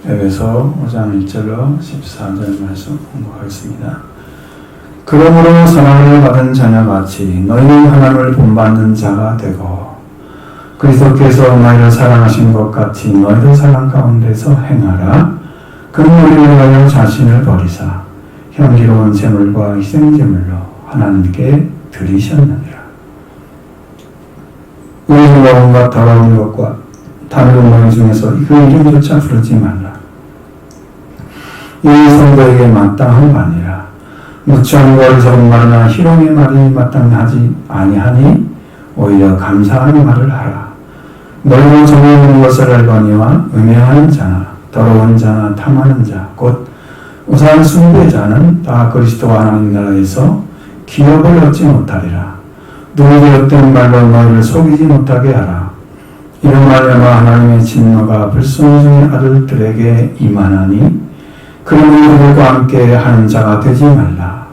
에베소 5장 1절로 14절 말씀 공부하겠습니다. 그러므로 사랑을 받은 자녀같이 너희는 하나님을 본받는 자가 되고 그리스도께서 너희를 사랑하신 것 같이 너희도 사랑 가운데서 행하라. 그는 우리를 위하여 자신을 버리사 향기로운 제물과 희생제물로 하나님께 드리셨느니라. 의인과 온갖 더러운 것과 다른 너희 중에서 그 이름조차 부르지 말라. 이 성도에게 마땅한 바 아니라 무치한 어리석은 말이나 희롱의 말이 마땅하지 아니하니 오히려 감사하는 말을 하라. 너희로 정의 있는 것을 알거니와 음행하는 자나 더러운 자나 탐하는 자 곧 우상 숭배자는 다 그리스도 하나님 나라에서 기업을 얻지 못하리라. 누구의 헛된 말로 너희를 속이지 못하게 하라. 이런 말로만 하나님의 진노가 불순종의 아들들에게 임하나니 그러므로 그들과 함께 하는 자가 되지 말라.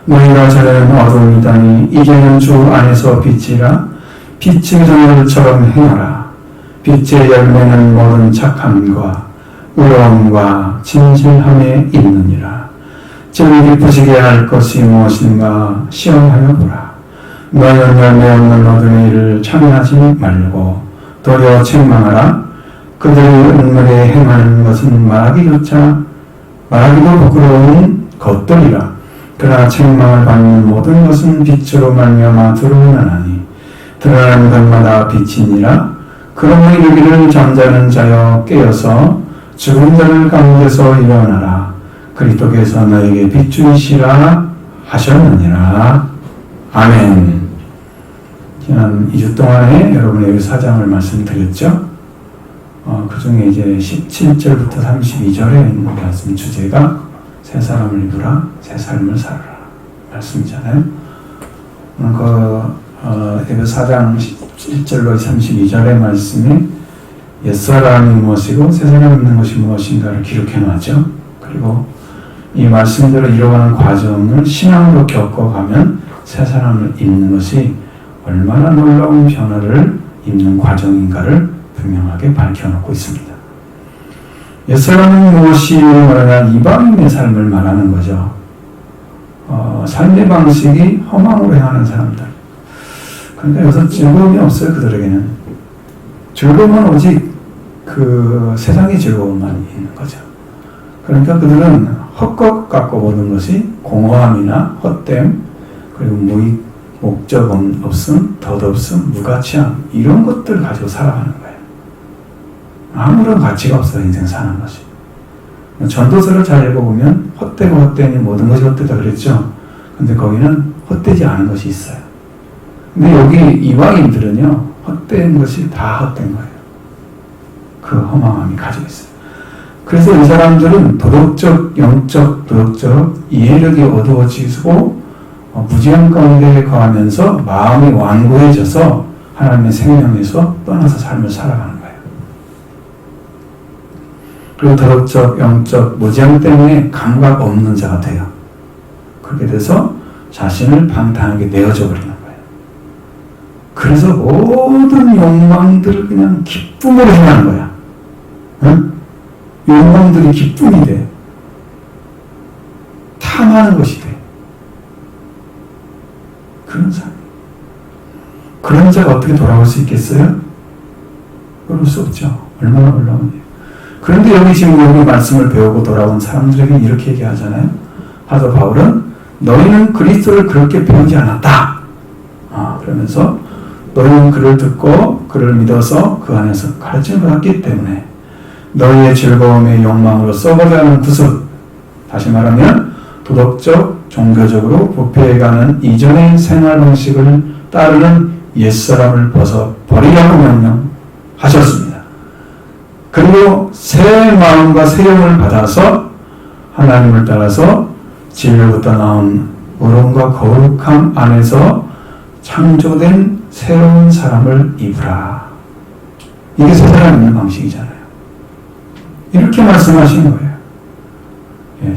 너희가 전에는 어둠이다니 이제는 주 안에서 빛이라. 빛의 자녀들처럼 행하라. 빛의 열매는 모든 착함과 의로움과 진실함에 있느니라. 진리 깊으시게 할 것이 무엇인가 시험하여 보라. 너희는 열매 없는 어둠의 일을 참여하지 말고 도리어 책망하라. 그들이 은밀에 행하는 것은 말하기도 부끄러운 것들이라. 그러나 책망을 받는 모든 것은 빛으로 말미암아 드러나나니 드러나는 것마다 빛이니라. 그러므로 이르기를 잠자는 자여 깨어서 죽은 자들 가운데서 일어나라. 그리스도께서 너에게 빛주이시라 하셨느니라. 아멘. 지난 2주 동안에 여러분에게 사장을 말씀드렸죠. 그 중에 이제 17절부터 32절에 있는 말씀 주제가 새 사람을 입으라, 새 삶을 살아라 말씀이잖아요. 에베소 4장 1절로 32절의 말씀이 옛사람이 무엇이고 새 사람이 입는 것이 무엇인가를 기록해 놨죠. 그리고 이 말씀대로 이뤄가는 과정을 신앙으로 겪어가면 새 사람을 입는 것이 얼마나 놀라운 변화를 입는 과정인가를 분명하게 밝혀놓고 있습니다. 옛사람은 무엇이 말하냐 이방인의 삶을 말하는 거죠. 삶의 방식이 허망으로 행하는 사람들. 그러니까 여기서 즐거움이 없어요. 그들에게는. 즐거움은 오직 그 세상의 즐거움만 있는 거죠. 그러니까 그들은 헛것 갖고 보는 것이 공허함이나 헛됨 그리고 무익 목적 없음, 덧없음, 무가치함 이런 것들을 가지고 살아가는 거예요. 아무런 가치가 없어요. 인생 사는 것이. 전도서를 잘 읽어보면 헛되고 헛되니 모든 것이 헛되다 그랬죠. 근데 거기는 헛되지 않은 것이 있어요. 근데 여기 이방인들은요 헛된 것이 다 헛된 거예요. 그 허망함이 가지고 있어요. 그래서 이 사람들은 도덕적, 영적, 도덕적 이해력이 어두워지고 무지한 가운데 거하면서 마음이 완고해져서 하나님의 생명에서 떠나서 삶을 살아가는 거예요. 그리고 도덕적, 영적, 무지한 때문에 감각 없는 자가 돼요. 그렇게 돼서 자신을 방탕하게 내어져 버리는 거예요. 그래서 모든 욕망들을 그냥 기쁨으로 행하는 거야. 응? 욕망들이 기쁨이 돼. 탐하는 것이 돼. 그런 사람. 그런 자가 어떻게 돌아올 수 있겠어요? 그럴 수 없죠. 얼마나 놀라운 일. 그런데 여기 지금 여기 말씀을 배우고 돌아온 사람들에게 이렇게 얘기하잖아요. 사도 바울은 너희는 그리스도를 그렇게 배우지 않았다. 그러면서 너희는 그를 듣고 그를 믿어서 그 안에서 가르침을 받았기 때문에 너희의 즐거움의 욕망으로 썩어져 가는 구습, 다시 말하면 도덕적, 종교적으로 부패해가는 이전의 생활 방식을 따르는 옛사람을 벗어 버리라고 명령하셨습니다. 그리고 새 마음과 새 영을 받아서 하나님을 따라서 진리로부터 나온 의로움과 거룩함 안에서 창조된 새로운 사람을 입으라. 이게 새 사람 입는 방식이잖아요. 이렇게 말씀하신 거예요.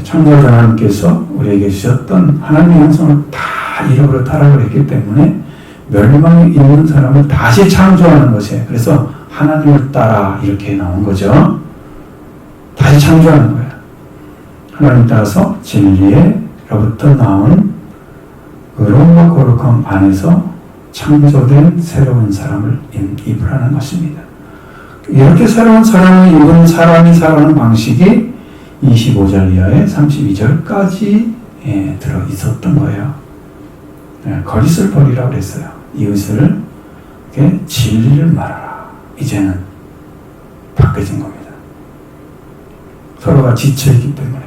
창조자 하나님께서 우리에게 주셨던 하나님의 형상을 다 잃어버려 타락을 했기 때문에 멸망에 있는 사람을 다시 창조하는 것이에요. 그래서 하나님을 따라 이렇게 나온 거죠. 다시 창조하는 거예요. 하나님 따라서 진리로부터 나온 의로움과 거룩함 안에서 창조된 새로운 사람을 입으라는 것입니다. 이렇게 새로운 사람을 입은 사람이 살아가는 방식이 25절 이하에 32절까지 들어 있었던 거예요. 거짓을 버리라고 그랬어요. 이웃을 진리를 말하라. 이제는 바뀌어진 겁니다. 서로가 지쳐있기 때문에.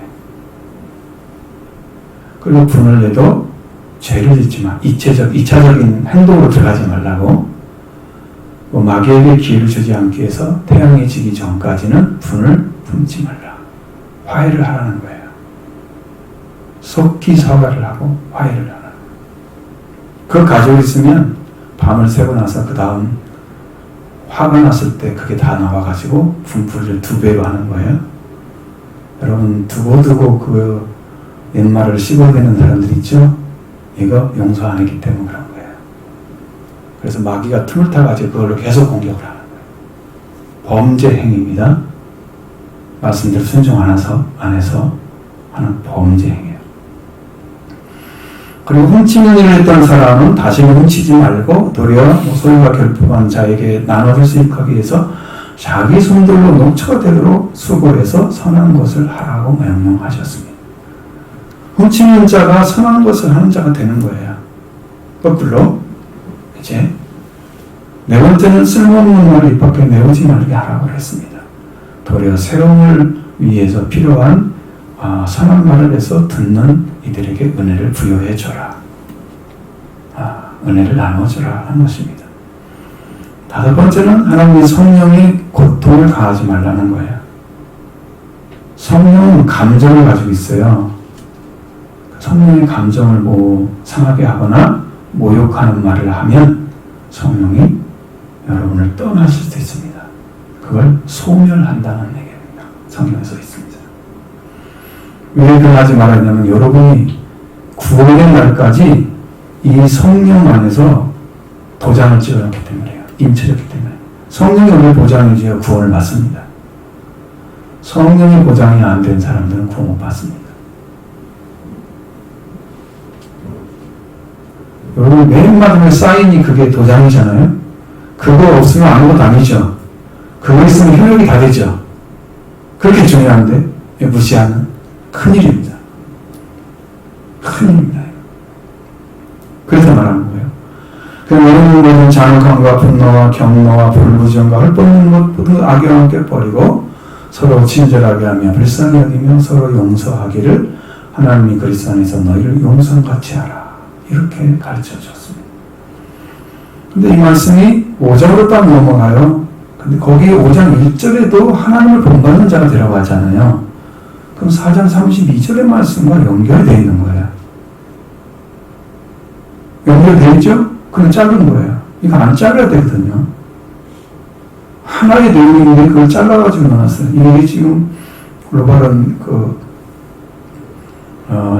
그리고 분을 내도 죄를 짓지 마. 2차적인 행동으로 들어가지 말라고. 마귀에게 기회를 주지 않기 위해서 태양이 지기 전까지는 분을 품지 말라. 화해를 하라는 거예요. 속히 사과를 하고 화해를 하라. 그걸 가지고 있으면 밤을 새고 나서 그 다음 화가 났을 때 그게 다 나와가지고 분풀이를 2배로 하는 거예요. 여러분 두고두고 그 옛말을 씹어대는 사람들 있죠? 이거 용서 안 했기 때문에 그런 거예요. 그래서 마귀가 틈을 타가지고 그걸로 계속 공격을 하는 거예요. 범죄 행위입니다. 말씀대로 순종 안 해서 하는 범죄 행위예요. 그리고 훔치는 일을 했던 사람은 다시는 훔치지 말고 도리어 소유가 결핍한 자에게 나눠줄 수 있기 위해서 자기 손들로 녹초가 되도록 수고해서 선한 것을 하라고 명령하셨습니다. 훔치는 자가 선한 것을 하는 자가 되는 거예요. 거꾸로 이제 네 번째는 쓸모없는 말을 입 밖에 내오지 말게 하라고 했습니다. 도리어 세움을 위해서 필요한 선한 말을 해서 듣는 이들에게 은혜를 부여해 줘라. 은혜를 나눠줘라 하는 것입니다. 5번째는 하나님의 성령이 고통을 가하지 말라는 거예요. 성령은 감정을 가지고 있어요. 성령의 감정을 상하게 하거나 모욕하는 말을 하면 성령이 여러분을 떠나실 수 있습니다. 그걸 소멸한다는 얘기입니다. 성경에 써 있습니다. 왜 그러지 말았냐면 여러분이 구원의 날까지 이 성령 안에서 도장을 찍어놨기 때문에요. 임체였기 때문에. 성령이 오늘 보장해줘야 구원을 받습니다. 성령이 보장이 안 된 사람들은 구원 못 받습니다. 여러분 맨 마지막에 사인이 그게 도장이잖아요. 그거 없으면 아무것도 아니죠. 그거 있으면 효력이 다 되죠. 그렇게 중요한데 무시하는 큰일입니다. 큰일입니다. 그래서 말하는 거예요. 그럼 여러분들은 잔혹함과 분노와 경노와 불부정과 헐벗는 것 모든 악의와 함께 버리고 서로 친절하게 하며 불쌍히 여기며 서로 용서하기를 하나님이 그리스도 안에서 너희를 용서한 같이 하라. 이렇게 가르쳐 줬습니다. 근데 이 말씀이 5장으로 딱 넘어가요. 근데 거기에 5장 1절에도 하나님을 본받는 자가 들어가잖아요. 그럼 4장 32절의 말씀과 연결이 되어 있는 거예요. 연결되어 있죠? 그건 작은 거예요. 이거 안 잘라야 되거든요. 하나의 내용인데 그걸 잘라가지고 넣어놨어요. 이게 지금 올바른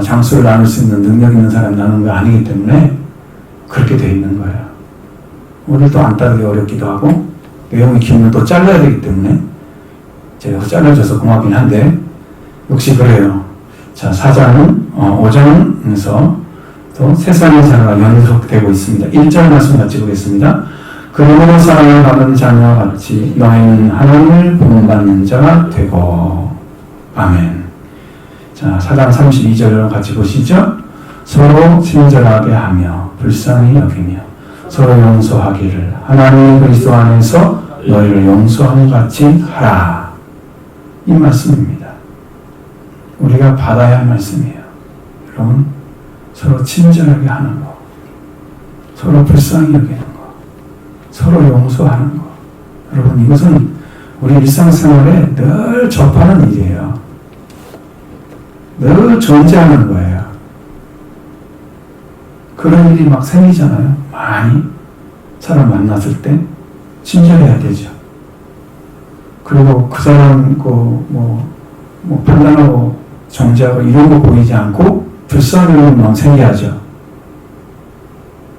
장수를 나눌 수 있는 능력 있는 사람이 나누는 게 아니기 때문에 그렇게 되어 있는 거예요. 오늘도 안 따르기 어렵기도 하고 내용이 길면 또 잘라야 되기 때문에 제가 잘라줘서 고맙긴 한데 역시 그래요. 자, 4장은 5장에서 또 세상의 자가 연속되고 있습니다. 1절 말씀 같이 보겠습니다. 그러므로 사랑을 받는 자녀와 같이 너희는 하나님을 본받는 자가 되고. 아멘. 자, 4장 32절을 같이 보시죠. 서로 친절하게 하며 불쌍히 여기며 서로 용서하기를 하나님 그리스도 안에서 너희를 용서함 같이 하라. 이 말씀입니다. 우리가 받아야 할 말씀이에요. 여러분, 서로 친절하게 하는 거, 서로 불쌍히 여기는 거, 서로 용서하는 거. 여러분, 이것은 우리 일상생활에 늘 접하는 일이에요. 늘 존재하는 거예요. 그런 일이 막 생기잖아요. 많이 사람 만났을 때 친절해야 되죠. 그리고 그 사람 판단하고 정죄하고 이런 거 보이지 않고 불쌍한 마음 생겨야죠.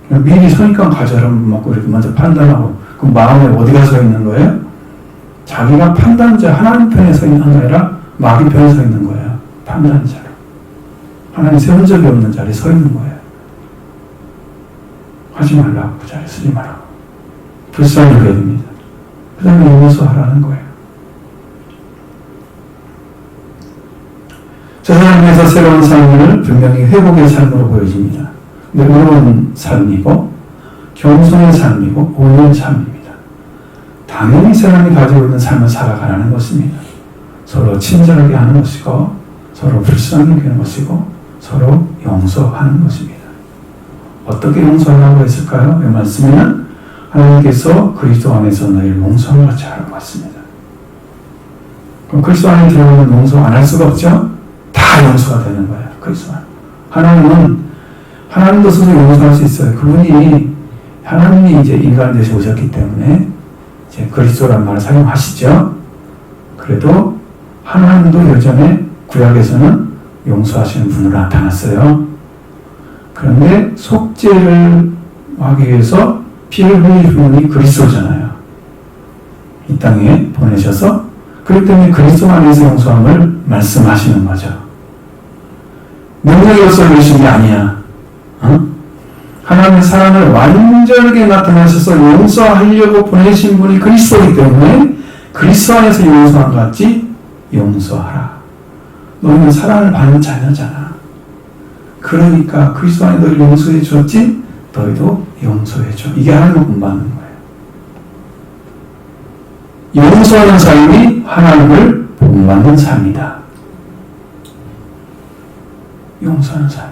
미리 선입관 가져라면 막 이렇게 먼저 판단하고 그 마음에 어디가 서 있는 거예요? 자기가 판단자 하나님 편에 서 있는 게 아니라 마귀 편에 서 있는 거예요. 판단자로. 하나님 세운 적이 없는 자리에 서 있는 거예요. 하지 말라고, 그 자리에 쓰지 말라고. 불쌍히 여겨야 됩니다. 그 다음에 용서하라는 거예요. 저 사람에서 새로운 삶을 분명히 회복의 삶으로 보여집니다. 의로운 삶이고 겸손의 삶이고 옳은 삶입니다. 당연히 사람이 가지고 있는 삶을 살아가라는 것입니다. 서로 친절하게 하는 것이고 서로 불쌍히 여기는 것이고 서로 용서하는 것입니다. 어떻게 용서하라고 했을까요? 이 말씀에는 하나님께서 그리스도 안에서 너희를 용서한 같이 하라고 했습니다. 그럼 그리스도 안에 들어오면 용서 안 할 수가 없죠? 다 용서가 되는 거예요. 그리스도 안. 하나님도 스스로 용서할 수 있어요. 그분이 하나님이 이제 인간 되시 오셨기 때문에 이제 그리스도란 말을 사용하시죠. 그래도 하나님도 여전히 구약에서는 용서하시는 분으로 나타났어요. 그런데 속죄를 하기 위해서 피를 흘릴 분이 그리스도잖아요. 이 땅에 보내셔서 그렇기 때문에 그리스도 안에서 용서함을 말씀하시는 거죠. 능력으로서 이루신 게 아니야. 하나님의 사랑을 완전하게 나타나셔서 용서하려고 보내신 분이 그리스도이기 때문에 그리스도 안에서 용서한 것 같이 용서하라. 너희는 사랑을 받는 자녀잖아. 그러니까 그리스도 안에 너희를 용서해 주었지 너희도 용서해 줘. 이게 하나님을 본받는 거예요. 용서하는 삶이 하나님을 본받는 삶이다. 용서하는 삶.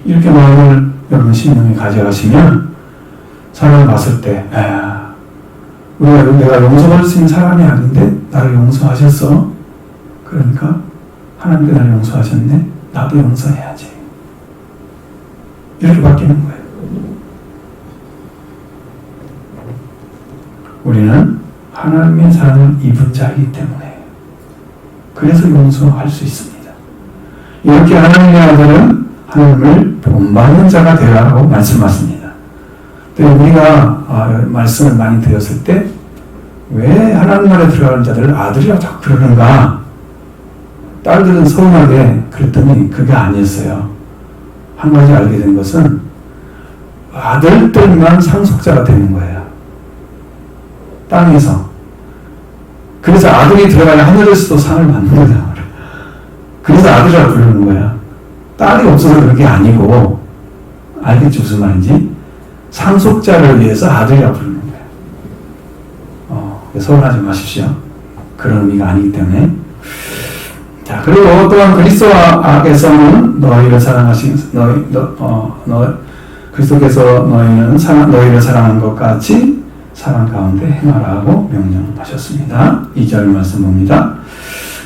이렇게 마음을 여러분 심령에 가져가시면 사람을 봤을 때 내가 용서할 수 있는 사람이 아닌데 나를 용서하셨어. 그러니까 하나님께 나를 용서하셨네. 나도 용서해야지. 이렇게 바뀌는 거예요. 우리는 하나님의 사랑을 입은 자이기 때문에 그래서 용서할 수 있습니다. 이렇게 하나님의 아들은 하나님을 본받는 자가 되라고 말씀하십니다. 우리가 말씀을 많이 들었을 때 왜 하나님 나라에 들어가는 자들을 아들이라고 자꾸 부르는가? 딸들은 서운하게 그랬더니 그게 아니었어요. 한 가지 알게 된 것은 아들들만 상속자가 되는 거예요. 땅에서. 그래서 아들이 들어가야 하늘에서도 상을 받는 거예요. 그래서 아들이라고 부르는 거야. 딸이 없어서 그런 게 아니고, 알겠죠? 무슨 말인지? 상속자를 위해서 아들이라고 부르는 거예요. 서운하지 마십시오. 그런 의미가 아니기 때문에. 자, 그리고 또한 그리스도께서는 너희를 사랑하신, 그리스도께서 너희를 사랑한 것 같이 사랑 가운데 행하라고 명령하셨습니다. 2절 말씀 봅니다.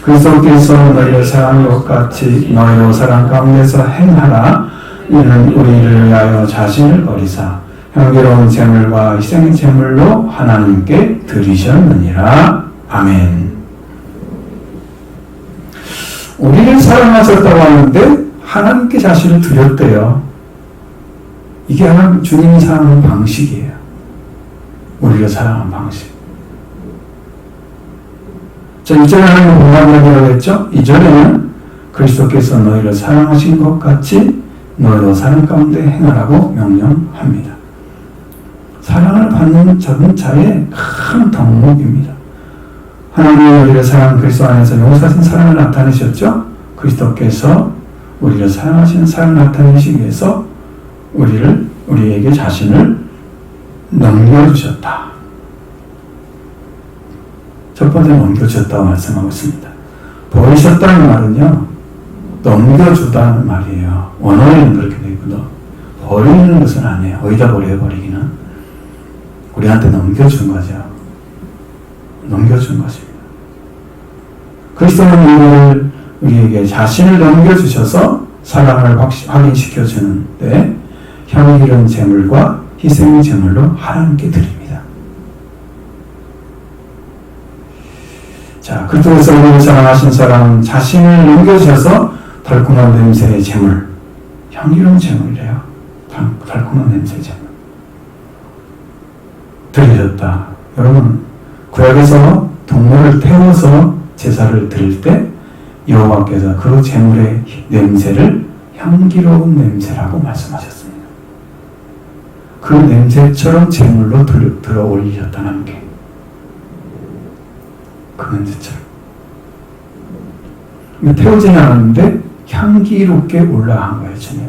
그리스도께서 너희를 사랑한 것 같이 너희로 사랑 가운데서 행하라. 이는 우리를 위하여 자신을 버리사 향기로운 제물과 희생 제물로 하나님께 드리셨느니라. 아멘. 우리를 사랑하셨다고 하는데 하나님께 자신을 드렸대요. 이게 하나님 주님이 사랑하는 방식이에요. 우리를 사랑하는 방식. 자, 1절에 하나님을 본받으라고 했죠? 2절에는 그리스도께서 너희를 사랑하신 것 같이 너희도 사랑 가운데 행하라고 명령합니다. 사랑을 받는 자의 큰 덕목입니다. 하나님이 우리를 사랑한 그리스도 안에서 용서하신 사랑을 나타내셨죠? 그리스도께서 우리를 사랑하시는 사랑을 나타내시기 위해서 우리에게 자신을 넘겨주셨다. 첫 번째 넘겨주셨다고 말씀하고 있습니다. 버리셨다는 말은요, 넘겨주다는 말이에요. 원어에는 그렇게 되어 있거든. 버리는 것은 아니에요. 어디다 버리기는. 우리한테 넘겨준 거죠. 넘겨준 것입니다. 그리스도는 우리에게 자신을 넘겨주셔서 사랑을 확인시켜주는데 향기로운 제물과 희생의 제물로 하나님께 드립니다. 자, 그리스도께서 우리를 사랑하신 사랑은 자신을 넘겨주셔서 달콤한 냄새의 제물, 향기로운 제물이래요. 달콤한 냄새의 제물 드리셨다. 여러분, 구약에서 동물을 태워서 제사를 드릴 때 여호와께서 그 제물의 냄새를 향기로운 냄새라고 말씀하셨습니다. 그 냄새처럼 제물로 들어 올리셨다는 게 그 냄새처럼 태우지는 않았는데 향기롭게 올라간 거예요. 주님이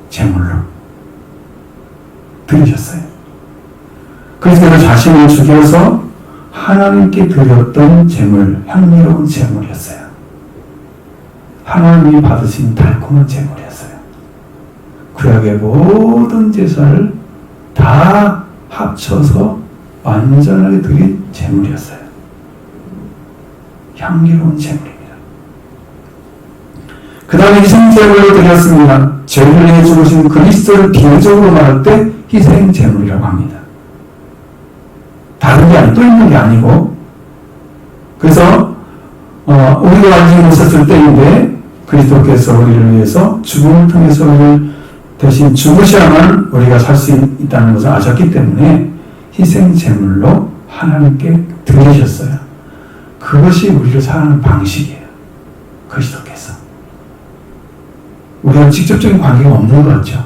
제물로 드리셨어요. 그래서 자신을 죽여서 하나님께 드렸던 제물, 향기로운 제물이었어요. 하나님이 받으신 달콤한 제물이었어요. 구약의 모든 제사를 다 합쳐서 완전하게 드린 제물이었어요. 향기로운 제물입니다. 그 다음에 희생제물로 드렸습니다. 죄를 위해 죽으신 그리스도를 비유적으로 말할 때 희생제물이라고 합니다. 다른 게 아니고 또 있는 게 아니고, 그래서 우리가 아직 없었을 때인데 그리스도께서 우리를 위해서 죽음을 통해서 우리를 대신 죽으셔야만 우리가 살 수 있다는 것을 아셨기 때문에 희생제물로 하나님께 드리셨어요. 그것이 우리를 사랑하는 방식이에요. 그리스도께서. 우리가 직접적인 관계가 없는 것 같죠?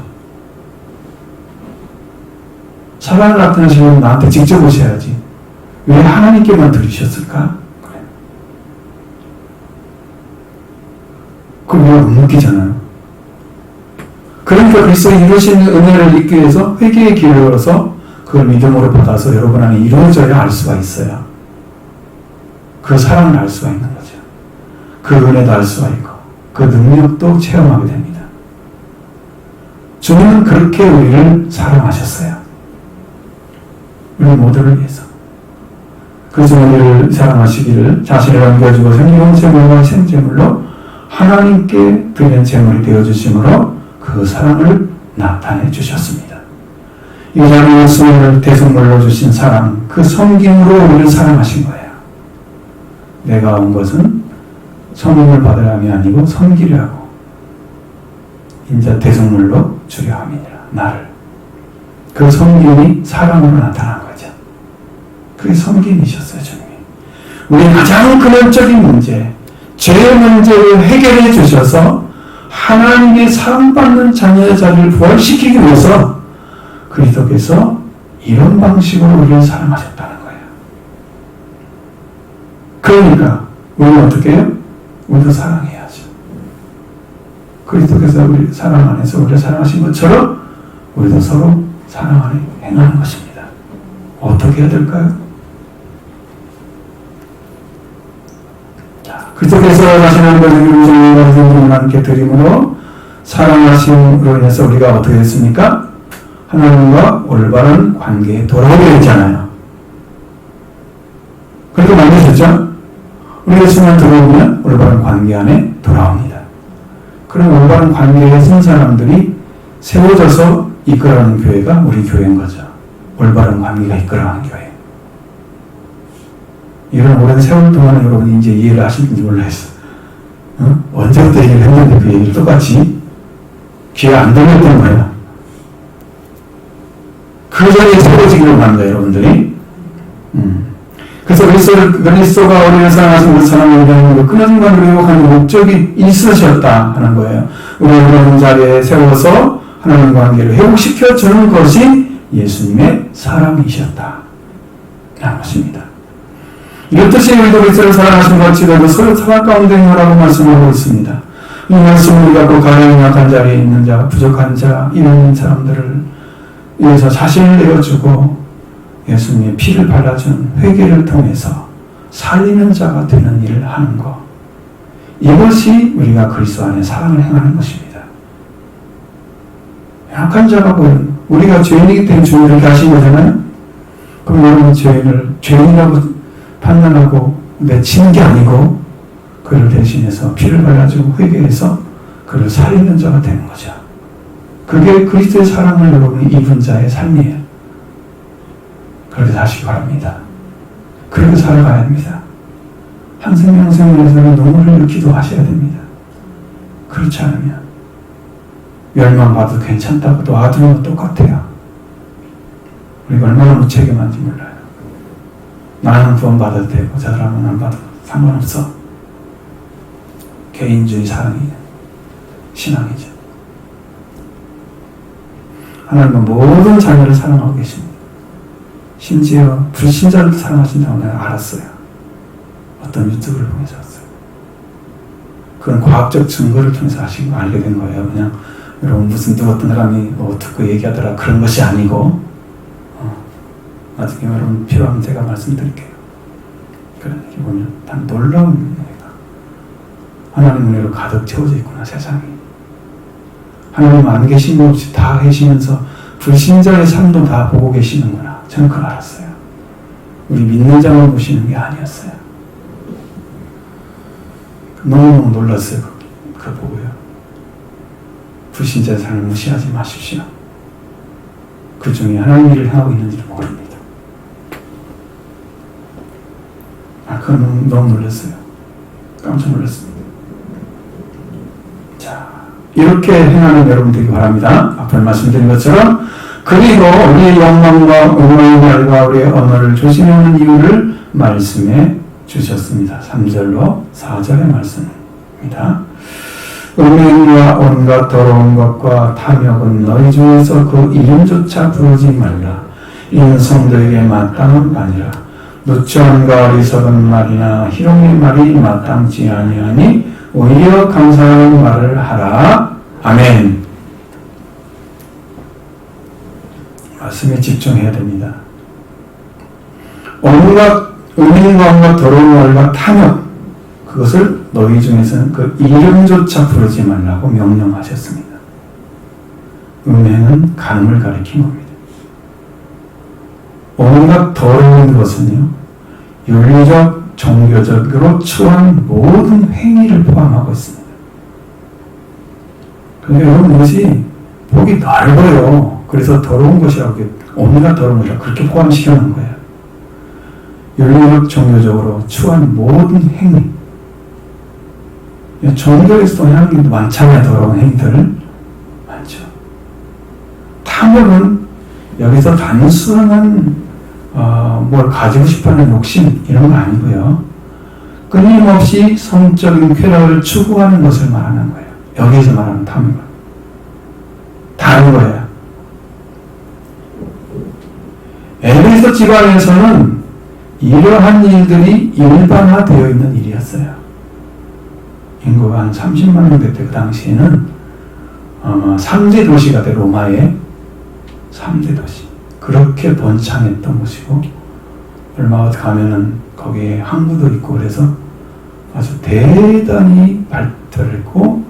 사랑을 나타내시면 나한테 직접 오셔야지. 왜 하나님께만 드리셨을까? 그래. 그걸 우리가 못 느끼잖아요. 그러니까 그리스도의 이루신 은혜를 잊기 위해서 회개의 길을 열어서 그걸 믿음으로 받아서 여러분 안에 이루어져야 알 수가 있어요. 그 사랑을 알 수가 있는 거죠. 그 은혜도 알 수가 있고 그 능력도 체험하게 됩니다. 주님은 그렇게 우리를 사랑하셨어요. 우리 모두를 위해서. 그래서 우리를 사랑하시기를 자신을 남겨주고 생명의 제물과 희생제물로 하나님께 드리는 제물이 되어주심으로 그 사랑을 나타내 주셨습니다. 이 자리에 예수님을 대속물로 주신 사랑, 그 섬김으로 우리를 사랑하신 거예요. 내가 온 것은 섬김을 받으려함이 아니고 섬기려고 인자 대속물로 주려 함이니라. 나를. 그 섬김이 사랑으로 나타난 거죠. 그게 섬김이셨어요. 주님이. 우리 가장 근원적인 문제, 죄의 문제를 해결해 주셔서 하나님의 사랑받는 자녀의 자리를 부활시키기 위해서 그리스도께서 이런 방식으로 우리를 사랑하셨다는 거예요. 그러니까 우리는 어떻게 해요? 우리도 사랑해야죠. 그리스도께서 우리 사랑 안에서 우리를 사랑하신 것처럼 우리도 서로 사랑 안에 행하는 것입니다. 어떻게 해야 될까요? 그리스도께서 자신의 것을 하나님께 드림으로 사랑하심으로 인해서 우리가 어떻게 됐습니까? 하나님과 올바른 관계에 돌아오게 됐잖아요. 그렇게 만드셨죠? 우리가 예수님을 들어오면 올바른 관계 안에 돌아옵니다. 그런 올바른 관계에 선 사람들이 세워져서 이끌어가는 교회가 우리 교회인 거죠. 올바른 관계가 이끌어가는 교회. 이런 오랜 세월 동안 여러분이 이제 이해를 하시는지 몰라했어. 언제부터 얘기를 했는데 그 얘기를 똑같이 귀에 안 들렸던 거예요. 그 자리에 세워지기를 원합니다, 여러분들이. 그래서 그리스도가 우리를 사랑하신 그 사랑을 위하여 끊어진 관계를 회복하는 목적이 있으셨다 하는 거예요. 우리를 그런 자리에 세워서 하나님 관계를 회복시켜 주는 것이 예수님의 사랑이셨다 하는 것입니다. 이렇듯이 우리도 그리스도를 사랑하신 것 같이 서로 사랑 가운데 행하라고 말씀하고 있습니다. 이 말씀을 우리가 또 가난히 약한 자리에 있는 자, 부족한 자, 이런 사람들을 위해서 자신을 내어주고 예수님의 피를 발라준 회개를 통해서 살리는 자가 되는 일을 하는 것. 이것이 우리가 그리스도 안에 사랑을 행하는 것입니다. 약한 자가 보이는, 우리가 죄인이기 때문에 주님을 이렇게 하신 거잖아요. 그럼 여러분 죄인을 죄인이라고 판단하고 내치는 게 아니고 그를 대신해서 피를 발라주고 회개해서 그를 살리는 자가 되는 거죠. 그게 그리스도의 사랑을 여러분이 입은 자의 삶이에요. 그렇게 사시기 바랍니다. 그렇게 살아가야 합니다. 한 생명 한 생명에서는 눈물을 흘리기도 하셔야 됩니다. 그렇지 않으면 멸망받아도 괜찮다고 또 아두는 것 똑같아요. 우리가 얼마나 무책임한지 몰라요. 나는 구원받아도 되고 저 사람은 안 받아도 상관없어. 개인주의 사랑이 신앙이죠. 하나님은 모든 자녀를 사랑하고 계십니다. 심지어 불신자들도 사랑하신다고 내가 알았어요. 어떤 유튜브를 통해서 알았어요. 그건 과학적 증거를 통해서 알게 된 거예요. 그냥 여러분 무슨 어떤 사람이 듣고 얘기하더라 그런 것이 아니고 나중에 여러분 필요하면 제가 말씀드릴게요. 그런 얘기 보면 다 놀라운 은혜가 하나님 은혜로 가득 채워져 있구나 세상이. 하나님 안 계신 것 없이 다 계시면서 불신자의 삶도 다 보고 계시는구나. 저는 그걸 알았어요. 우리 믿는 자만 보시는 게 아니었어요. 너무너무 놀랐어요. 그거 보고요. 불신자의 삶을 무시하지 마십시오. 그 중에 하나님 일을 하고 있는지를 모릅니다. 그건 너무 놀랐어요. 깜짝 놀랐습니다. 자, 이렇게 행하는 여러분 되기 바랍니다. 앞에 말씀드린 것처럼. 그리고 우리의 영광과 음악과 우리의 언어를 조심하는 이유를 말씀해 주셨습니다. 3절로 4절의 말씀입니다. 음행과 온갖 더러운 것과 탐욕은 너희 중에서 그 이름조차 부르지 말라. 이는 성도에게 마땅한 바니라. 누추함과 어리석은 말이나 희롱의 말이 마땅지 아니하니 오히려 감사하는 말을 하라. 아멘. 말씀에 집중해야 됩니다. 온갖 음행과 온갖 더러운 말과 탐욕, 그것을 너희 중에서는 그 이름조차 부르지 말라고 명령하셨습니다. 음행은 간음을 가리킨 겁니다. 온갖 더러운 것은요, 윤리적, 종교적으로 추한 모든 행위를 포함하고 있습니다. 그러니까 여러분 이것이 폭이 넓어요. 그래서 더러운 것이라고, 온갖 더러운 것이라고 그렇게 포함시켜 놓은 거예요. 윤리적, 종교적으로 추한 모든 행위. 종교에서도 하는 게 많잖아요. 더러운 행위들 많죠. 탐욕은 여기서 단순한 뭘 가지고 싶어하는 욕심 이런 거 아니고요. 끊임없이 성적인 쾌락을 추구하는 것을 말하는 거예요. 여기서 말하는 탐욕은 다른 거예요. 에베소 지방에서는 이러한 일들이 일반화되어 있는 일이었어요. 인구가 한 30만 명 됐대. 그 당시에는 아마 3대 도시가 돼. 로마의 3대 도시. 그렇게 번창했던 곳이고, 얼마 가면은 거기에 항구도 있고 그래서 아주 대단히 발달했고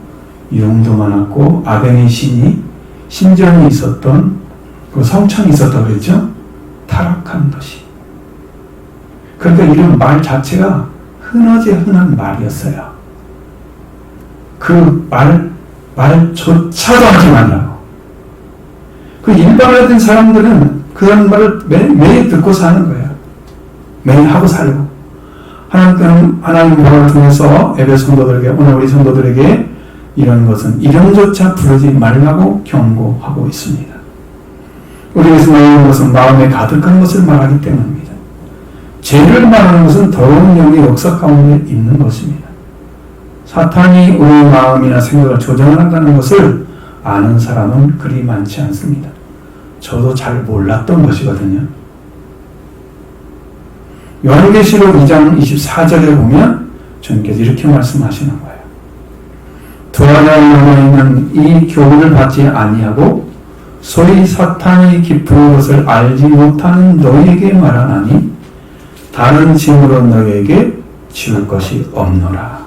유흥도 많았고 아베니 신전이 있었던 그 성천이 있었다고 그랬죠. 타락한 도시. 그러니까 이런 말 자체가 흔한 말이었어요. 그 말조차도 하지 말라고. 그 일반화된 사람들은 그런 말을 매일 듣고 사는 거예요. 매일 하고 살고. 하나님 말을 통해서 에베소 성도들에게, 오늘 우리 성도들에게 이런 것은 이름조차 부르지 말라고 경고하고 있습니다. 우리에서 말하는 것은 마음에 가득한 것을 말하기 때문입니다. 죄를 말하는 것은 더러운 영의 역사 가운데 있는 것입니다. 사탄이 우리의 마음이나 생각을 조정한다는 것을 아는 사람은 그리 많지 않습니다. 저도 잘 몰랐던 것이거든요. 요한계시록 2장 24절에 보면 주님께서 이렇게 말씀하시는 거예요. 두 하나에 남아있는 이 교훈을 받지 아니하고 소위 사탄이 깊은 것을 알지 못하는 너희에게 말하나니 다른 짐으로 너희에게 지울 것이 없노라.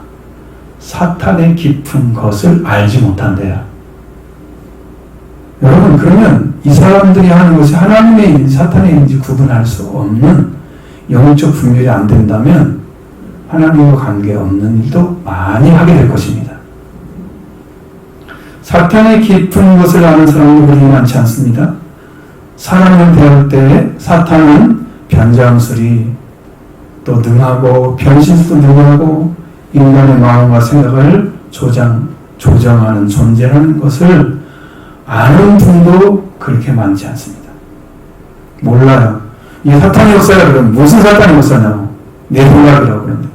사탄의 깊은 것을 알지 못한대요. 여러분, 그러면 이 사람들이 하는 것이 하나님의 일인지 사탄의 일인지 구분할 수 없는 영적 분별이 안 된다면 하나님과 관계없는 일도 많이 하게 될 것입니다. 사탄의 깊은 것을 아는 사람도 그리 많지 않습니다. 사람을 대할 때 사탄은 변장술이 또 능하고 변신수도 능하고 인간의 마음과 생각을 조정하는 존재라는 것을 아는 분도 그렇게 많지 않습니다. 몰라요. 이 사탄의 역사라 그러면 무슨 사탄의 역사냐고 내 생각이라고 그러는데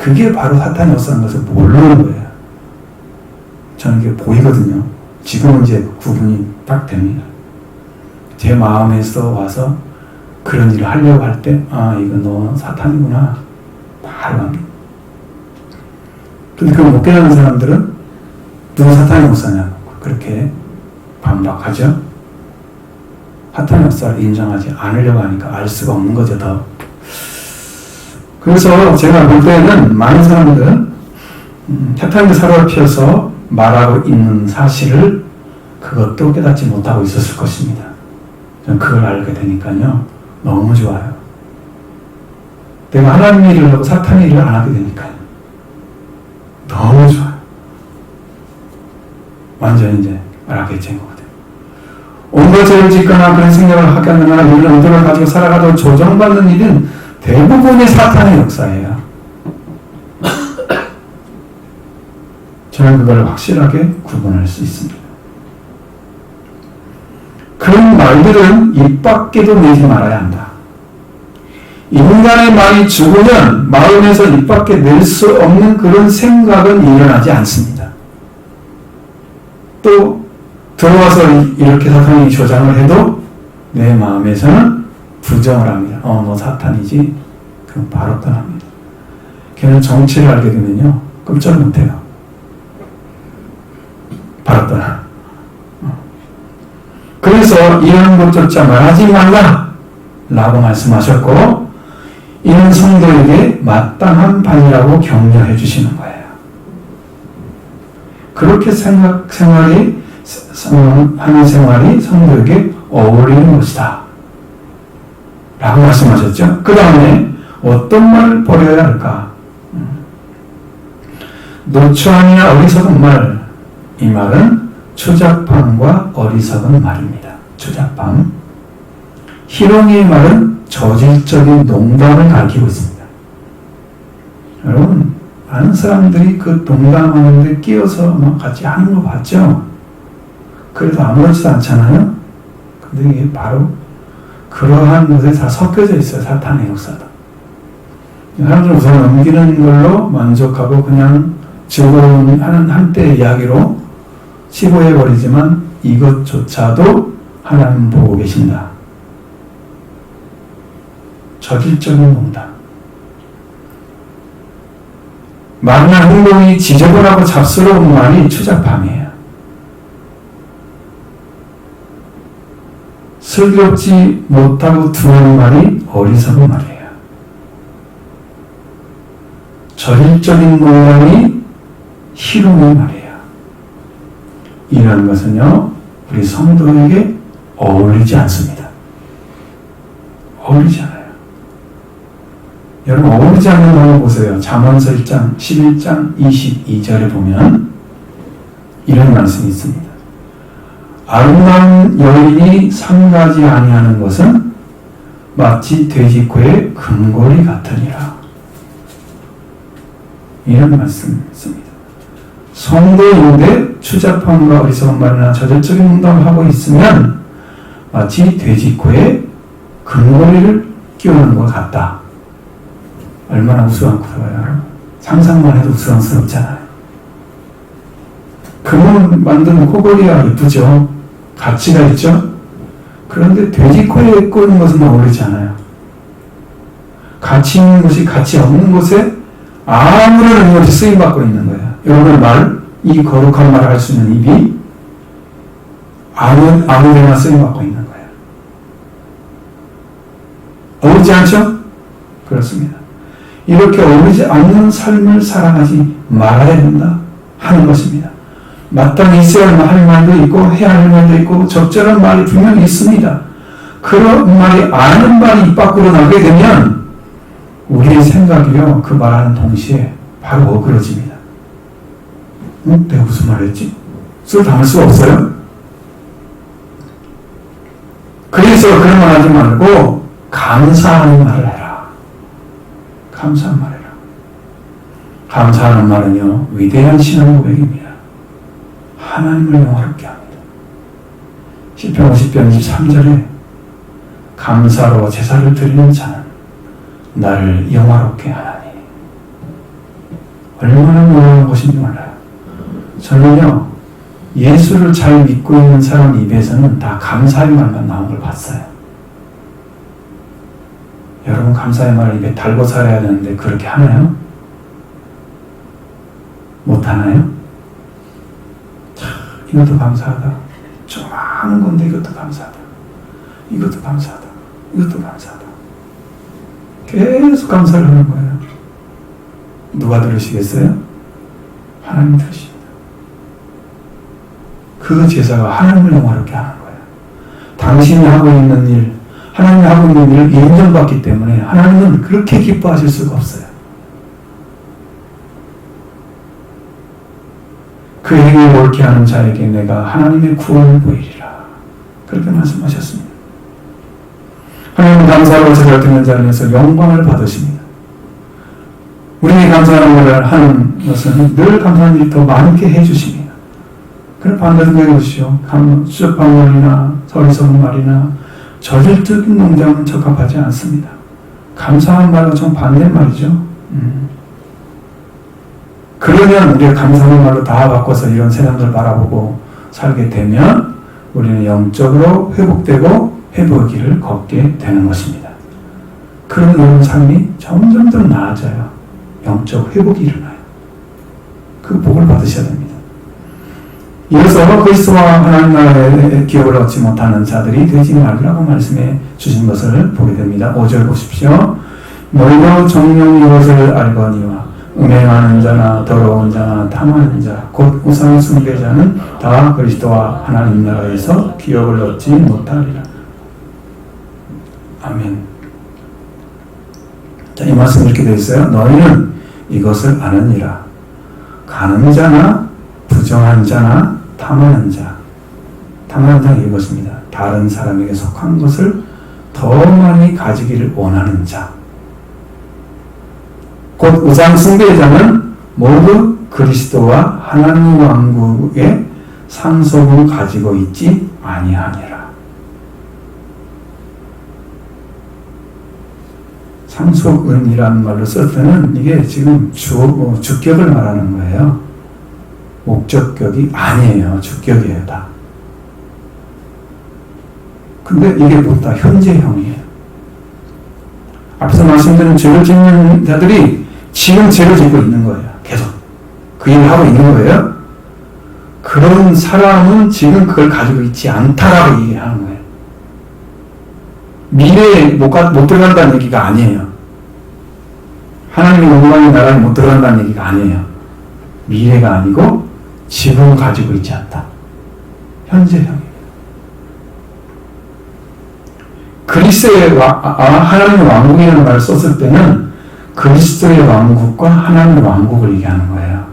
그게 바로 사탄의 역사인 것을 모르는 거예요. 저는 이게 보이거든요. 지금은 이제 구분이 딱 됩니다. 제 마음에서 와서 그런 일을 하려고 할 때, 아, 이거 너 사탄이구나. 바로 합니다. 근데 그걸 못 깨닫는 사람들은 누가 사탄의 역사냐고 그렇게 반박하죠. 사탄의 역사를 인정하지 않으려고 하니까 알 수가 없는 거죠, 더. 그래서 제가 볼 때는 많은 사람들은 사탄이 사로잡혀서 말하고 있는 사실을 그것도 깨닫지 못하고 있었을 것입니다. 저는 그걸 알게 되니까요, 너무 좋아요. 내가 하나님 일을 하고 사탄의 일을 안 하게 되니까요. 너무 좋아요. 완전히 이제 알아겠지. 온갖 죄를 짓거나 그런 생각을 하거나 이런 의도를 가지고 살아가도 조정받는 일은 대부분이 사탄의 역사예요. 저는 그걸 확실하게 구분할 수 있습니다. 그런 말들은 입 밖에도 내지 말아야 한다. 인간의 말이 죽으면 마음에서 입 밖에 낼 수 없는 그런 생각은 일어나지 않습니다. 또 들어와서 이렇게 사탄이 조장을 해도 내 마음에서는 부정을 합니다. 너 사탄이지? 그럼 바로 떠납니다. 걔는 정체를 알게 되면요, 끔찍 못해요. 바로 떠나. 그래서 이런 것조차 말하지 말라 라고 말씀하셨고, 이는 성도에게 마땅한 바이라고 격려해 주시는 거예요. 그렇게 하는 생활이 성도에게 어울리는 것이다 라고 말씀하셨죠. 그 다음에 어떤 말을 버려야 할까? 노초함이나 어리석은 말, 이 말은 추잡함과 어리석은 말입니다. 추잡함. 희롱의 말은 저질적인 농담을 가리키고 있습니다. 여러분, 많은 사람들이 그 농담하는데 끼어서 막 같이 하는 거 봤죠? 그래도 아무렇지도 않잖아요? 근데 이게 바로 그러한 것에 다 섞여져 있어요. 사탄의 역사도. 사람들은 우선 넘기는 걸로 만족하고 그냥 즐거운 한때 이야기로 치부해버리지만 이것조차도 하나님 보고 계신다. 저질적인 농담. 말이나 행동이 지저분하고 잡스러운 말이 추잡함이에요. 슬기롭지 못하고 둔한 말이 어리석은 말이에요. 저질적인 농담이 희롱의 말이에요. 이런 것은요, 우리 성도에게 어울리지 않습니다. 어울리지 않아요. 여러분, 어울리지 않는 거 보세요. 잠언서 1장 11장 22절에 보면 이런 말씀이 있습니다. 아름다운 여인이 상가지 아니하는 것은 마치 돼지코의 금고리 같으니라. 이런 말씀이 있습니다. 성도인데 추잡함과 어리석은 말이나 저질적인 농담을 하고 있으면 마치 돼지코에 금고리를 끼우는 것 같다. 얼마나 우스꽝스러워요. 상상만 해도 우스꽝스럽잖아요. 금을 만드는 코골이가 예쁘죠. 가치가 있죠. 그런데 돼지코에 꽂는 것은 어울리지 않아요. 가치 있는 것이 가치 없는 곳에 아무런 의미 없이 쓰임받고 있는 거예요. 여러분의 말, 이 거룩한 말을 할 수 있는 입이 아무 데나 쓰임받고 있는 거예요. 어울리지 않죠? 그렇습니다. 이렇게 어울리지 않는 삶을 살아가지 말아야 된다 하는 것입니다. 마땅히 있어야 할 말도 있고 해야 할 말도 있고 적절한 말이 분명히 있습니다. 그런 말이 아는 말이 입 밖으로 나게 되면 우리의 생각이요, 그 말하는 동시에 바로 어그러집니다. 내가 무슨 말했지? 술 담을 수가 없어요. 그래서 그런 말 하지 말고 감사하는 말을 해라. 감사한 말을 해라. 감사하는 말은요, 위대한 신앙 고백입니다. 하나님을 영화롭게 합니다. 시편 50편 23절에 감사로 제사를 드리는 자는 나를 영화롭게 하나니. 얼마나 놀라운 것인지 몰라요. 저는요, 예수를 잘 믿고 있는 사람 입에서는 다 감사의 말만 나온 걸 봤어요. 여러분, 감사의 말을 입에 달고 살아야 되는데 그렇게 하나요? 못하나요? 참, 이것도 감사하다. 좀 많은 건데 이것도 감사하다. 이것도 감사하다. 이것도 감사하다. 계속 감사를 하는 거예요. 누가 들으시겠어요? 하나님 들으십니다. 그 제사가 하나님을 영화롭게 하는 거예요. 당신이 하고 있는 일, 하나님이 하고 있는 일을 인정받기 때문에 하나님은 그렇게 기뻐하실 수가 없어요. 그 행위를 옳게 하는 자에게 내가 하나님의 구원을 보이리라. 그렇게 말씀하셨습니다. 하나님 감사로 제사를 드리는 자에서 영광을 받으십니다. 우리에게 감사하는 것을 하는 것은 늘 감사한 일이 더 많게 해주십니다. 그럼 반대로 해보시오. 수줍한 말이나 서리스러운 말이나 저질적인 농담은 적합하지 않습니다. 감사한 말과 좀 반대말이죠. 그러면 우리가 감사한 말로 다 바꿔서 이런 세상을 바라보고 살게 되면 우리는 영적으로 회복되고 회복의 길을 걷게 되는 것입니다. 그러면 우리 삶이 점점 더 나아져요. 영적 회복이 일어나요. 그 복을 받으셔야 됩니다. 이어서 그리스도와 하나님 나라의 기업을 얻지 못하는 자들이 되지 말라고 말씀해 주신 것을 보게 됩니다. 5절 보십시오. 너희도 정녕 이것을 알거니와 음행하는 자나 더러운 자나 탐하는 자 곧 우상 숭배자는 다 그리스도와 하나님 나라에서 기업을 얻지 못하리라. 아멘. 자, 이 말씀 이렇게 되어 있어요. 너희는 이것을 아느니라. 가는 자나 부정한 자나 탐하는 자. 탐하는 자는 이것입니다. 다른 사람에게 속한 것을 더 많이 가지기를 원하는 자. 곧 우상 숭배자는 모두 그리스도와 하나님 왕국의 상속을 가지고 있지 아니하니라. 상속은이라는 말로 쓸 때는 이게 지금 주격을 말하는 거예요. 목적격이 아니에요. 주격이에요, 다. 근데 이게 뭐다? 현재형이에요. 앞서 말씀드린 죄를 짓는 자들이 지금 죄를 짓고 있는 거예요. 계속. 그 일을 하고 있는 거예요. 그런 사람은 지금 그걸 가지고 있지 않다라고 얘기하는 거예요. 미래에 못 들어간다는 얘기가 아니에요. 하나님의 영광의 나라에 못 들어간다는 얘기가 아니에요. 미래가 아니고 지금 가지고 있지 않다. 현재형입니다. 그리스도의 하나님의 왕국이라는 말을 썼을 때는 그리스도의 왕국과 하나님의 왕국을 얘기하는 거예요.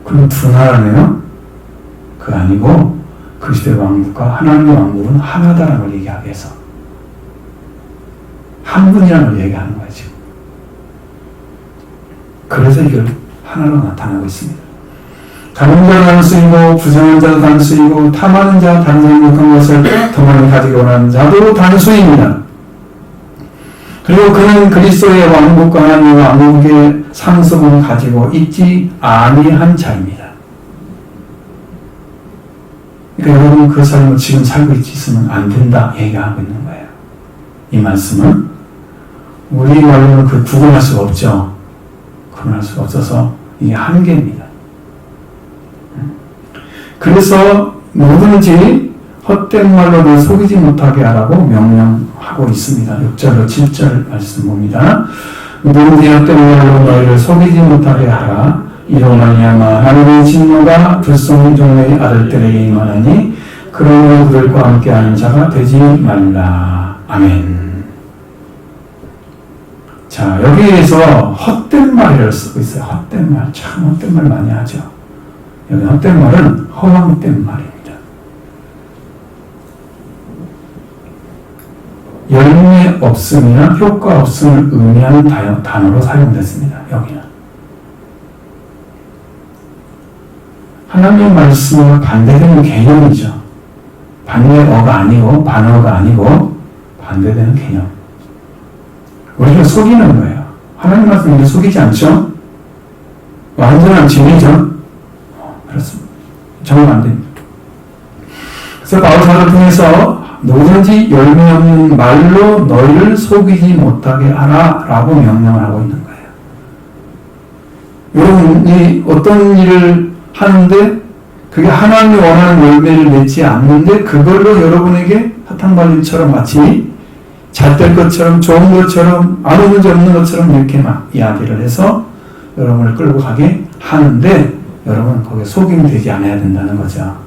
그럼 두 나라네요? 그거 아니고 그리스도의 왕국과 하나님의 왕국은 하나다라는 걸 얘기하기 위해서 한 분이라는 걸 얘기하는 거예요, 지금. 그래서 이걸 하나로 나타나고 있습니다. 가는 자는 단수이고 부정한 자도 단수이고 탐하는 자 다른 사람이 못한 것을 더 많이 가지기 원하는 자도 단수입니다. 그리고 그는 그리스도의 왕국과 하나님의 왕국의 상속을 가지고 있지 아니한 자입니다. 그러니까 여러분 그 삶을 지금 살고 있으면 안 된다 얘기하고 있는 거예요. 이 말씀은 우리 말로는 그 구분할 수가 없죠. 구분할 수가 없어서 이게 한계입니다. 그래서 뭐든지 헛된 말로는 속이지 못하게 하라고 명령하고 있습니다. 6절로 7절 말씀 봅니다. 누구든지 헛된 말로 너희를 속이지 못하게 하라. 이로 말미암아 하나님의 진노가 불성 종의 아들들에게 임하나니 그러므로 그들과 함께하는 자가 되지 말라. 아멘. 자, 여기에서 헛된 말이라고 쓰고 있어요. 헛된 말. 참 헛된 말 많이 하죠. 여기 헛된 말은 허황된 말입니다. 열매 없음이나 효과 없음을 의미하는 단어로 사용됐습니다. 여기는. 하나님의 말씀과 반대되는 개념이죠. 반대어가 아니고 반어가 아니고 반대되는 개념. 우리를 속이는 거예요. 하나님 말씀을 속이지 않죠? 완전한 진리죠. 그렇습니다. 정말 안 됩니다. 그래서 바울 사도를 통해서 누구든지 열매 없는 말로 너희를 속이지 못하게 하라 라고 명령을 하고 있는 거예요. 여러분이 어떤 일을 하는데 그게 하나님이 원하는 열매를 맺지 않는데 그걸로 여러분에게 사탕발림처럼 마치 잘 될 것처럼 좋은 것처럼 아무 문제 없는 것처럼 이렇게 막 이야기를 해서 여러분을 끌고 가게 하는데 여러분 거기에 속임이 되지 않아야 된다는 거죠.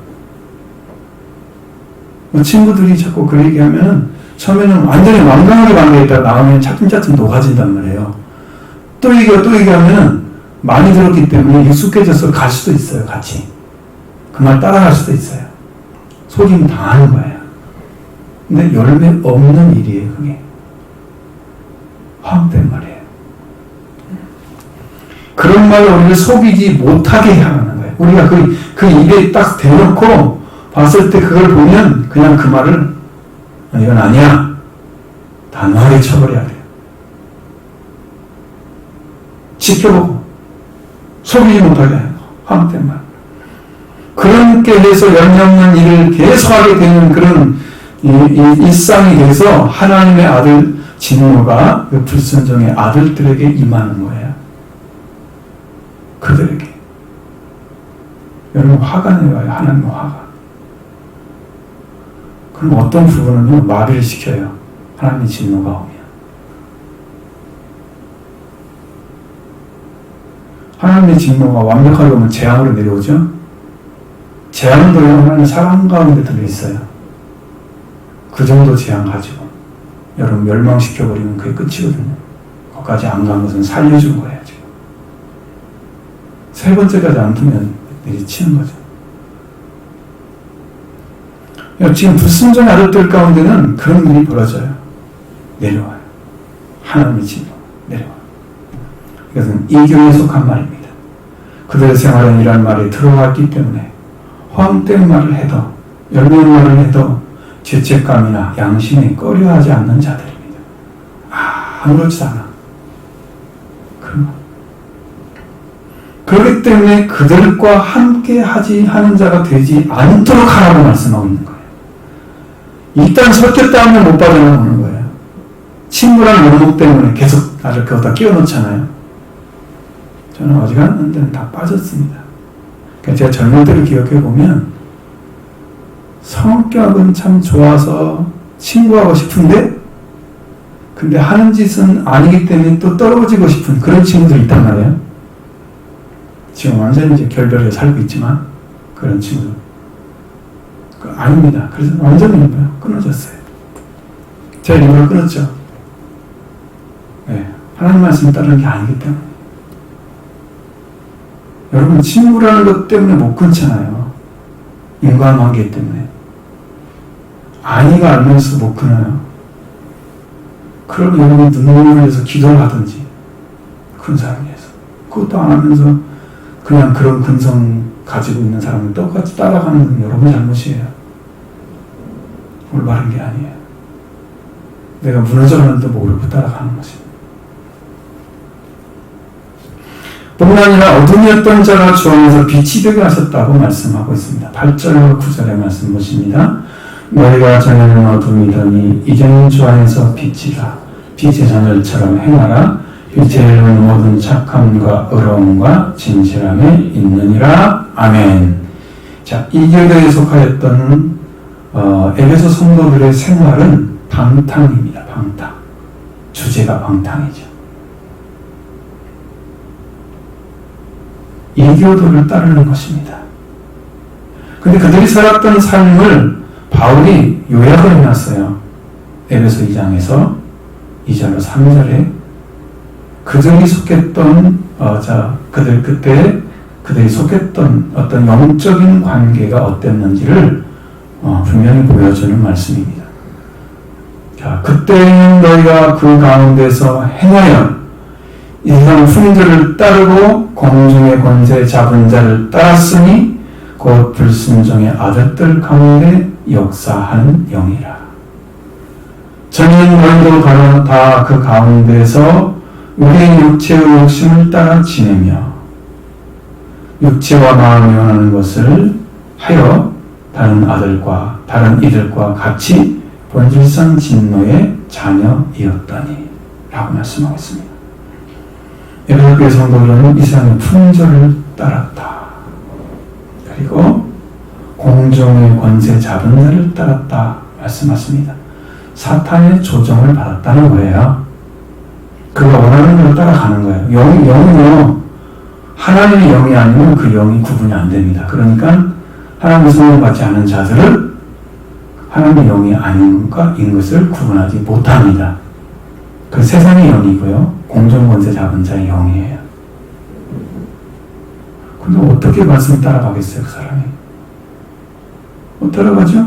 뭐 친구들이 자꾸 그 얘기하면 처음에는 완전히 완강하게 관계했다가 나오면 차츰차츰 녹아진단 말이에요. 또 얘기하면 많이 들었기 때문에 익숙해져서 갈 수도 있어요. 같이. 그 말 따라갈 수도 있어요. 속임 당하는 거예요. 근데 열매 없는 일이에요. 그게. 화학된 말이에요. 그런 말로 우리를 속이지 못하게 하는 거예요. 우리가 그 입에 딱 대놓고 봤을 때 그걸 보면 그냥 그 말을 이건 아니야. 단호하게 쳐버려야 돼요. 지켜보고 속이지 못하게 해요. 화학된 말. 그렇게 해서 열매 없는 일을 계속하게 되는 그런 일상이 돼서 하나님의 아들 진노가 그 불순종의 아들들에게 임하는 거예요. 그들에게. 여러분 화가 내요. 하나님의 화가. 그럼 어떤 부분은요 마비를 시켜요. 하나님의 진노가 오면. 하나님의 진노가 완벽하게 오면 재앙으로 내려오죠. 재앙도 하나님의 사랑 가운데 들어있어요. 그 정도 재앙 가지고 여러분 멸망시켜버리면 그게 끝이거든요. 거기까지 안 간 것은 살려준 거예요. 지금. 세 번째까지 안 두면 내리치는 거죠. 지금 불순종의 아들들 가운데는 그런 일이 벌어져요. 내려와요. 하나님의 진노 내려와요. 이것은 이교에 속한 말입니다. 그들의 생활은 이런 말이 들어왔기 때문에 헛된 말을 해도 열매 없는 말을 해도 죄책감이나 양심에 꺼려하지 않는 자들입니다. 아무렇지도 않아. 그렇기 때문에 그들과 함께 하는 자가 되지 않도록 하라고 말씀하고 있는 거예요. 일단 섞였다 하면 못 빠져나오는 거예요. 친구랑 연목 때문에 계속 나를 거기다 끼워놓잖아요. 저는 어지간한 데는 다 빠졌습니다. 그러니까 제가 젊은 때를 기억해보면 성격은 참 좋아서 친구하고 싶은데 근데 하는 짓은 아니기 때문에 또 떨어지고 싶은 그런 친구들이 있단 말이에요. 지금 완전히 이제 결별해 살고 있지만 그런 친구들 아닙니다. 그래서 완전히 끊어졌어요. 제가 일부러 끊었죠. 네. 하나님 말씀 따르는 게 아니기 때문에. 여러분 친구라는 것 때문에 못 끊잖아요. 인간관계 때문에. 아니가 알면서 못 끊어요. 그러면 여러분이 눈물을 흘려서 기도를 하든지 큰 사람이 해서 그것도 안 하면서 그냥 그런 근성 가지고 있는 사람을 똑같이 따라가는 건 여러분 잘못이에요. 올바른 게 아니에요. 내가 무너져가는데 모르고 따라가는 것입니다. 뿐만 아니라 어둠이었던 자가 주 안에서 빛이 되게 하셨다고 말씀하고 있습니다. 8절과 9절의 말씀 보십니다. 너희가 전에는 어둠이더니 이제는 주 안에서 빛이라. 빛의 자녀들처럼 행하라. 빛의 이름은 모든 착함과 의로움과 진실함에 있느니라. 아멘. 자, 이 교회에 속하였던 에베소 성도들의 생활은 방탕입니다. 방탕. 주제가 방탕이죠. 이교도를 따르는 것입니다. 근데 그들이 살았던 삶을 바울이 요약을 해놨어요. 에베소 2장에서 2절로 3절에 그들이 속했던 그들이 속했던 어떤 영적인 관계가 어땠는지를 분명히 보여주는 말씀입니다. 자, 그때는 너희가 그 가운데서 행하여 이 세상 풍들을 따르고 공중의 권세 잡은 자를 따랐으니 곧 불순종의 아들들 가운데 역사하는 영이라. 저는 너희도 바로 다 그 가운데서 우리의 육체의 욕심을 따라 지내며 육체와 마음이 원하는 것을 하여 다른 아들과 다른 이들과 같이 본질상 진노의 자녀이었다니 라고 말씀하고 있습니다. 에베소교회 성도들은 이 세상의 풍조를 따랐다. 그리고 공중의 권세 잡은 자를 따랐다 말씀하십니다. 사탄의 조정을 받았다는 거예요. 그가 원하는 대로 따라가는 거예요. 영은요, 하나님의 영이 아니면 그 영이 구분이 안 됩니다. 그러니까 하나님의 성령 받지 않은 자들을 하나님의 영이 아닌가인 것을 구분하지 못합니다. 그 세상의 영이고요, 공중권세 잡은 자의 영이에요. 근데 어떻게 말씀 따라가겠어요, 그 사람이? 못 따라가죠?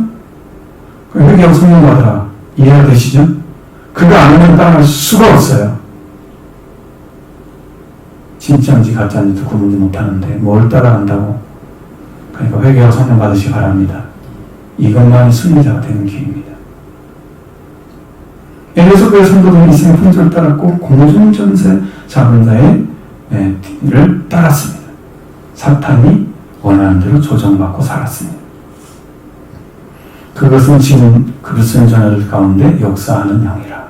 회개하고 성령 받으라. 이해가 되시죠? 그거 아니면 따라갈 수가 없어요. 진짜인지 가짜인지도 구분도 못하는데 뭘 따라간다고? 그러니까 회개하고 성령 받으시기 바랍니다. 이것만이 승리자가 되는 길입니다. 에베소교회 성도들은 이생의 풍조를 따랐고 공중전세 잡은 자의 를 따랐습니다. 사탄이 원하는 대로 조정받고 살았습니다. 그것은 지금 불순종자들 가운데 역사하는 영이라.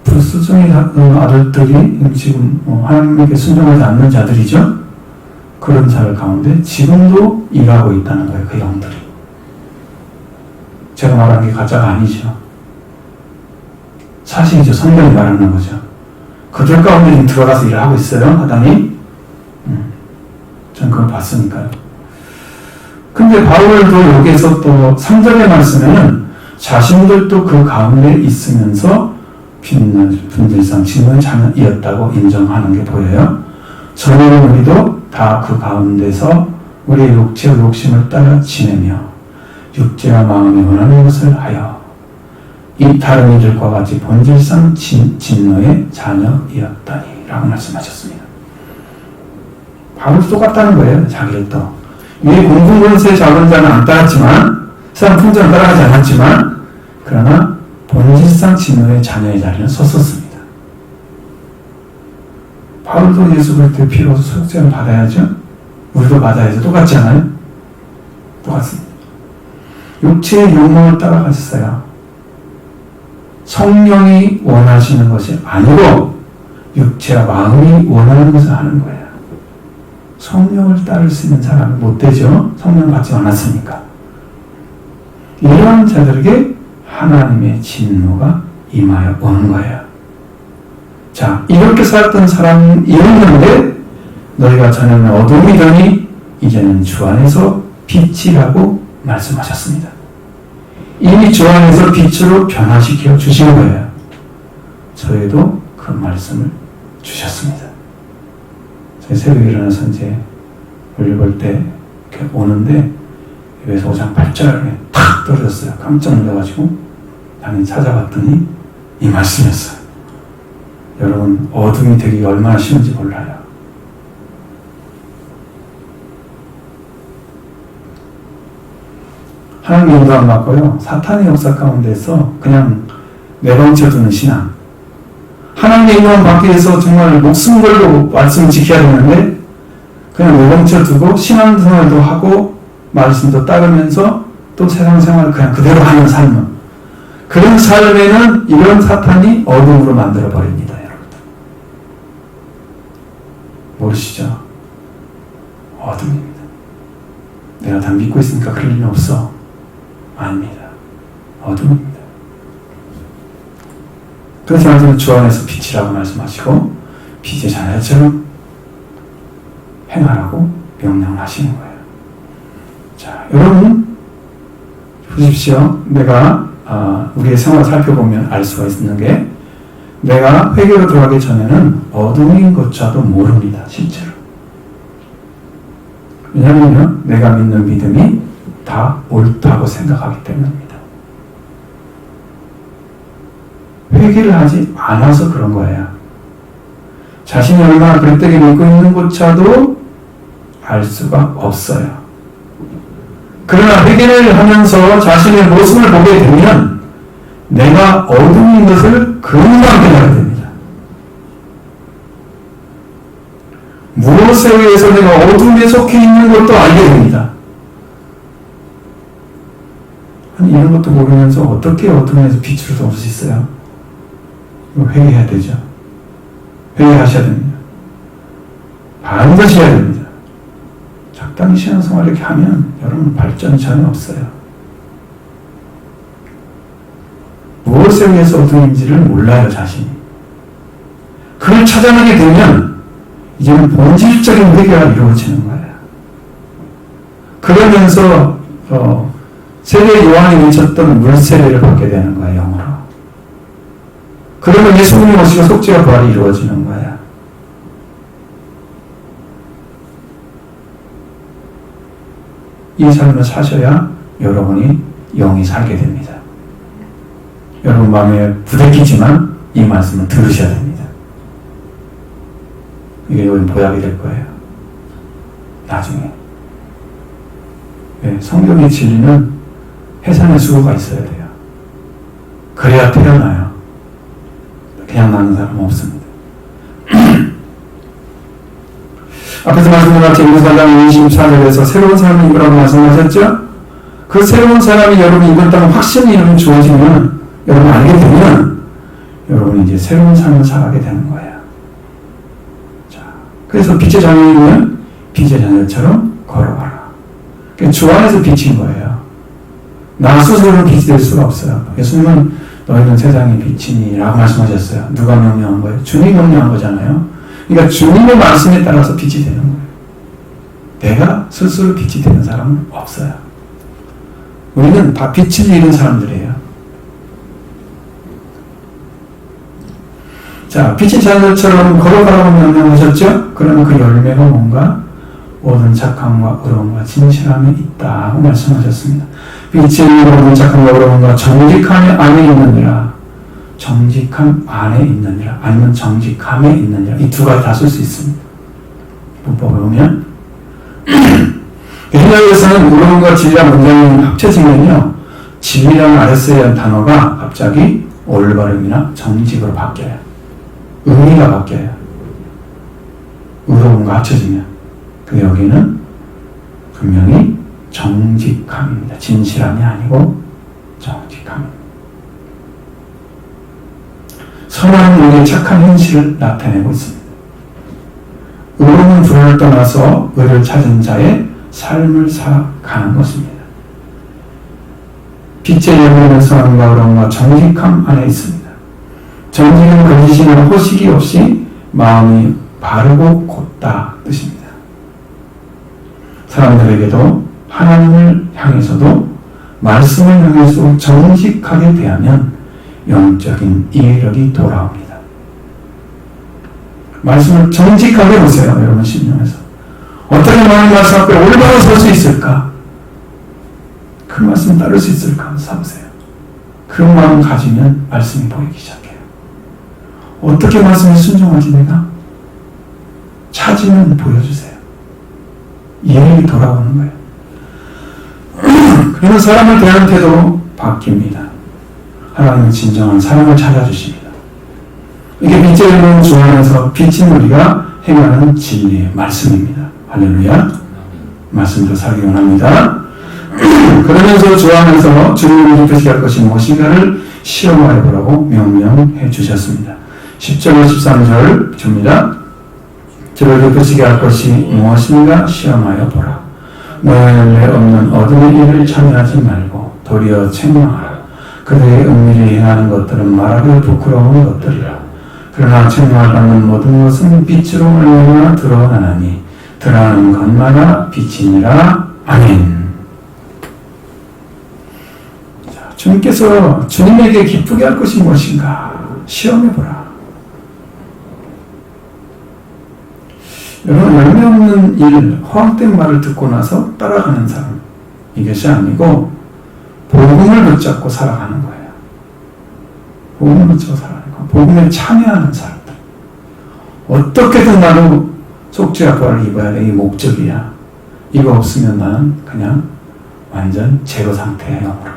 불순종의 아들들이 지금 하나님에게 순종하지 않는 자들이죠. 그런 자들 가운데 지금도 일하고 있다는 거예요. 그 영들이. 제가 말한 게 가짜가 아니죠. 사실이죠. 성경이 말하는 거죠. 그들 가운데 들어가서 일을 하고 있어요. 하다니. 전 그걸 봤으니까요. 근데 바울도 여기에서 또 3절의 말씀에는 자신들도 그 가운데 있으면서 분질상 진노의 자녀이었다고 인정하는 게 보여요. 저는 우리도 다 그 가운데서 우리의 육체와 욕심을 따라 지내며 육체와 마음이 원하는 것을 하여 이 다른 이들과 같이 본질상 진노의 자녀이었다니 라고 말씀하셨습니다. 바울도 똑같다는 거예요. 자기를 또 이 공중권세 잡은 자는 안 따랐지만 세상 풍조는 따라가지 않았지만 그러나 본질상 진노의 자녀의 자리는 섰었습니다. 바울도 예수 그리스도의 피로 속죄를 받아야죠. 우리도 받아야죠. 똑같지 않아요? 똑같습니다. 육체의 욕망을 따라가셨어요. 성령이 원하시는 것이 아니고 육체와 마음이 원하는 것을 하는 거예요. 성령을 따를 수 있는 사람은 못 되죠. 성령 받지 않았으니까. 이러한 자들에게 하나님의 진노가 임하여 오는 거예요. 자, 이렇게 살았던 사람이었는데 너희가 전에는 어둠이더니 이제는 주 안에서 빛이라고 말씀하셨습니다. 이미 주 안에서 빛으로 변화시켜 주신 거예요. 저희도 그 말씀을 주셨습니다. 저희 새벽에 일어나서 이제 볼일 볼 때 이렇게 오는데 입에서 5장 8절에 탁 떨어졌어요. 깜짝 놀라가지고 나는 찾아봤더니 이 말씀이었어요. 여러분 어둠이 되기가 얼마나 쉬운지 몰라요. 하나님의 인도 안 맞고요. 사탄의 역사 가운데서 그냥 내방쳐두는 신앙. 하나님의 인도만 받기 위해서 정말 목숨 걸고 말씀을 지켜야 되는데 그냥 내방쳐두고 신앙생활도 하고 말씀도 따르면서 또 세상 생활을 그냥 그대로 하는 삶은 그런 삶에는 이런 사탄이 어둠으로 만들어버립니다. 여러분들. 모르시죠? 어둠입니다. 내가 다 믿고 있으니까 그럴 일은 없어. 아닙니다. 어둠입니다. 그래서 하나님은 주 안에서 빛이라고 말씀하시고 빛의 자녀처럼 행하라고 명령하시는 거예요. 자, 여러분 보십시오. 내가 우리의 생활을 살펴보면 알 수가 있는 게 내가 회개로 들어가기 전에는 어둠인 것조차도 모릅니다. 실제로. 왜냐하면 내가 믿는 믿음이 다 옳다고 생각하기 때문입니다. 회개를 하지 않아서 그런 거예요. 자신이 얼마나 그랬더니 믿고 있는 것조차도 알 수가 없어요. 그러나 회개를 하면서 자신의 모습을 보게 되면 내가 어둠인 것을 금방 깨닫게 됩니다. 무엇에 의해서 내가 어둠에 속해 있는 것도 알게 됩니다. 아니, 이런 것도 모르면서 어떻게 어둠에서 빛으로 올 수 있어요? 이거 회개해야 되죠. 회개하셔야 됩니다. 반드시 해야 됩니다. 적당히 신앙생활 이렇게 하면 여러분 발전이 전혀 없어요. 무엇에 의해서 어둠인지를 몰라요, 자신이. 그걸 찾아내게 되면 이제는 본질적인 회개가 이루어지는 거예요. 그러면서 세례 요한이 외쳤던 물세례를 받게 되는 거예요, 영어로. 그러면 예수님이 오시고 속죄와 부활이 이루어지는 거예요. 이 삶을 사셔야 여러분이 영이 살게 됩니다. 여러분 마음에 부대끼지만 이 말씀을 들으셔야 됩니다. 이게 여기 보약이 될 거예요. 나중에. 네, 성경의 진리는 해산의 수고가 있어야 돼요. 그래야 태어나요. 그냥 나는 사람은 없습니다. 앞에서 말씀드린 같이 에베소서 24절에서 새로운 사람을 입으라고 말씀하셨죠? 그 새로운 사람이 여러분 이번 땅에 확실히 이름이 주어지면 여러분 알게 되면 여러분이 이제 새로운 삶을 살아가게 되는 거예요. 자, 그래서 빛의 자녀이면 빛의 자녀처럼 걸어가라. 그러니까 주 안에서 빛인 거예요. 나 스스로는 빛이 될 수가 없어요. 예수님은 너희는 세상의 빛이니 라고 말씀하셨어요. 누가 명령한 거예요? 주님이 명령한 거잖아요. 그러니까 주님의 말씀에 따라서 빛이 되는 거예요. 내가 스스로 빛이 되는 사람은 없어요. 우리는 다 빛을 잃은 사람들이에요. 자, 빛의 자녀처럼 걸어가라고 명령하셨죠? 그러면 그 열매가 뭔가? 모든 착함과 의로움과 진실함이 있다고 말씀하셨습니다. 빛의 모든 착함과 의로움과 정직함이 안에 있느니라. 정직함 안에 있느니라. 아니면 정직함에 있느니라. 이 두 가지 다 쓸 수 있습니다. 문법을 보면 헬라어에서는 의로움과 진리랑 문장이 합쳐지면요, 진리라는 아래서야 단어가 갑자기 올바름이나 정직으로 바뀌어요. 의미가 바뀌어요. 의로움과 합쳐지면. 근데 여기는 분명히 정직함입니다. 진실함이 아니고 정직함입니다. 선한 우리의 착한 현실을 나타내고 있습니다. 의로움은 불을 떠나서 의를 찾은 자의 삶을 살아가는 것입니다. 빛의 열매는 선함과 의로움과 정직함 안에 있습니다. 정직은 거짓이나 호식이 없이 마음이 바르고 곧다 뜻입니다. 사람들에게도 하나님을 향해서도 말씀을 향해서 정직하게 대하면 영적인 이해력이 돌아옵니다. 말씀을 정직하게 보세요. 여러분 신령에서 어떻게 하나님 말씀 앞에 올바로 설 수 있을까? 그 말씀 따를 수 있을까? 한번 사보세요. 그 마음 가지면 말씀이 보이기 시작해요. 어떻게 말씀에 순종하지 내가? 찾으면 보여주세요. 이해력이 돌아오는 거예요. 그러면 사람을 대하는 태도로 바뀝니다. 하나님은 진정한 사랑을 찾아주십니다. 이게 빛의 열매는 주 안에서 빛인 우리가 행하는 진리의 말씀입니다. 할렐루야. 말씀도 살기 원합니다. 그러면서 주 안에서 주님을 기쁘시게 할 것이 무엇인가를 시험하여 보라고 명령해 주셨습니다. 10절과 13절 줍니다. 저를 기쁘시게 할 것이 무엇인가 시험하여 보라. 너의 열매 없는 어둠의 일을 참여하지 말고 도리어 책망하라. 그들의 은밀히 행하는 것들은 말하기 부끄러운 것들이라. 그러나 책망을 받는 모든 것은 빛으로 말미암아 드러나나니 드러나는 것마다 빛이니라. 아멘. 자, 주님께서 주님에게 기쁘게 할 것이 무엇인가 시험해보라. 여러분, 열매 없는 일, 허황된 말을 듣고 나서 따라가는 사람, 이것이 아니고 복음을 붙잡고 살아가는 거예요. 복음을 붙잡고 살아가는 거. 복음에 참여하는 사람들. 어떻게든 나는 속죄와 부활을 입어야 돼. 이 목적이야. 이거 없으면 나는 그냥 완전 제로 상태의 영으로.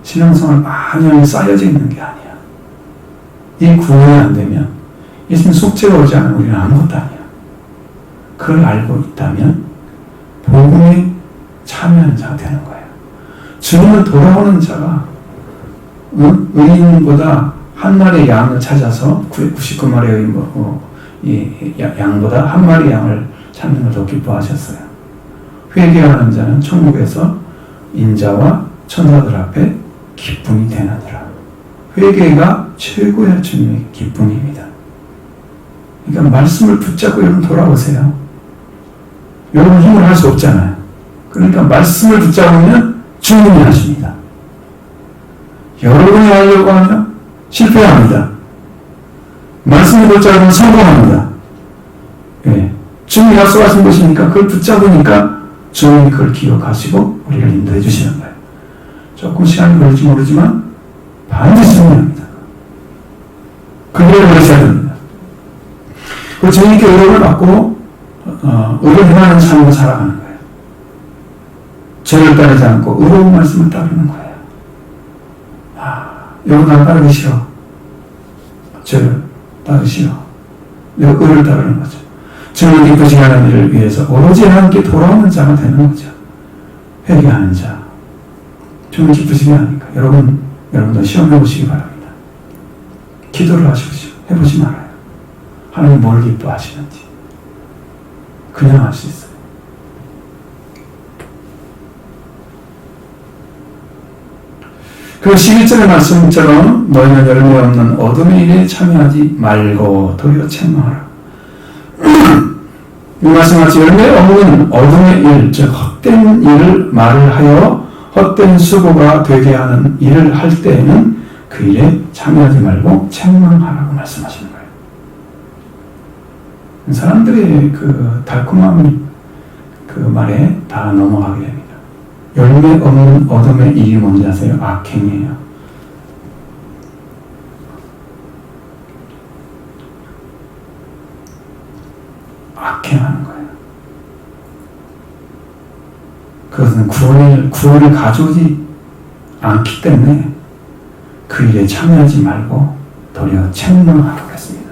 신앙생활 많이 쌓여져 있는 게 아니야. 이 구원이 안 되면 예수님 속죄가 오지 않으면 우리는 아무것도 아니야. 그걸 알고 있다면 복음에 참여하는 자가 되는 거예요. 주님은 돌아오는 자가 의인보다 한 마리의 양을 찾아서 99마리의 양보다 한 마리의 양을 찾는 걸 더 기뻐하셨어요. 회개하는 자는 천국에서 인자와 천사들 앞에 기쁨이 되느니라. 회개가 최고의 주님의 기쁨입니다. 그러니까 말씀을 붙잡고 여러분 돌아오세요. 여러분 힘을 할 수 없잖아요. 그러니까 말씀을 붙잡으면 주님이 하십니다. 여러분이 하려고 하면 실패합니다. 말씀을 붙잡으면 성공합니다. 예. 주님이 약속하신 것이니까 그걸 붙잡으니까 주님이 그걸 기억하시고 우리를 인도해 주시는 거예요. 조금 시간이 걸릴지 모르지만 반드시 승리합니다. 그걸 그러셔야 됩니다. 그리고 주님께 의롭을 받고 의를 행하는 삶으로 살아가는 거예요. 죄를 따르지 않고 의로운 말씀을 따르는 거예요. 여러분 안 따르기 싫어. 죄를 따르시오. 내가 의를 따르는 거죠. 주님을 기쁘시게 하는 일을 위해서 오로지 하나님께 돌아오는 자가 되는 거죠. 회개하는 자. 주님을 기쁘시게 하니까 여러분도 시험해 보시기 바랍니다. 기도를 하십시오. 해보지 말아요. 하나님 뭘 기뻐하시는지 그냥 할 수 있어요. 그리고 11절의 말씀처럼 너희는 열매 없는 어둠의 일에 참여하지 말고 도리어 책망하라. 이 말씀같이 열매 없는 어둠의 일, 즉 헛된 일을 말을 하여 헛된 수고가 되게 하는 일을 할 때에는 그 일에 참여하지 말고 책망하라고 말씀하시는 거예요. 사람들의 그 달콤한 그 말에 다 넘어가게 됩니다. 열매 없는 어둠의 일이 뭔지 아세요? 악행이에요. 악행하는 거예요. 그것은 구원을 가져오지 않기 때문에 그 일에 참여하지 말고 도리어 책망하라고 했습니다.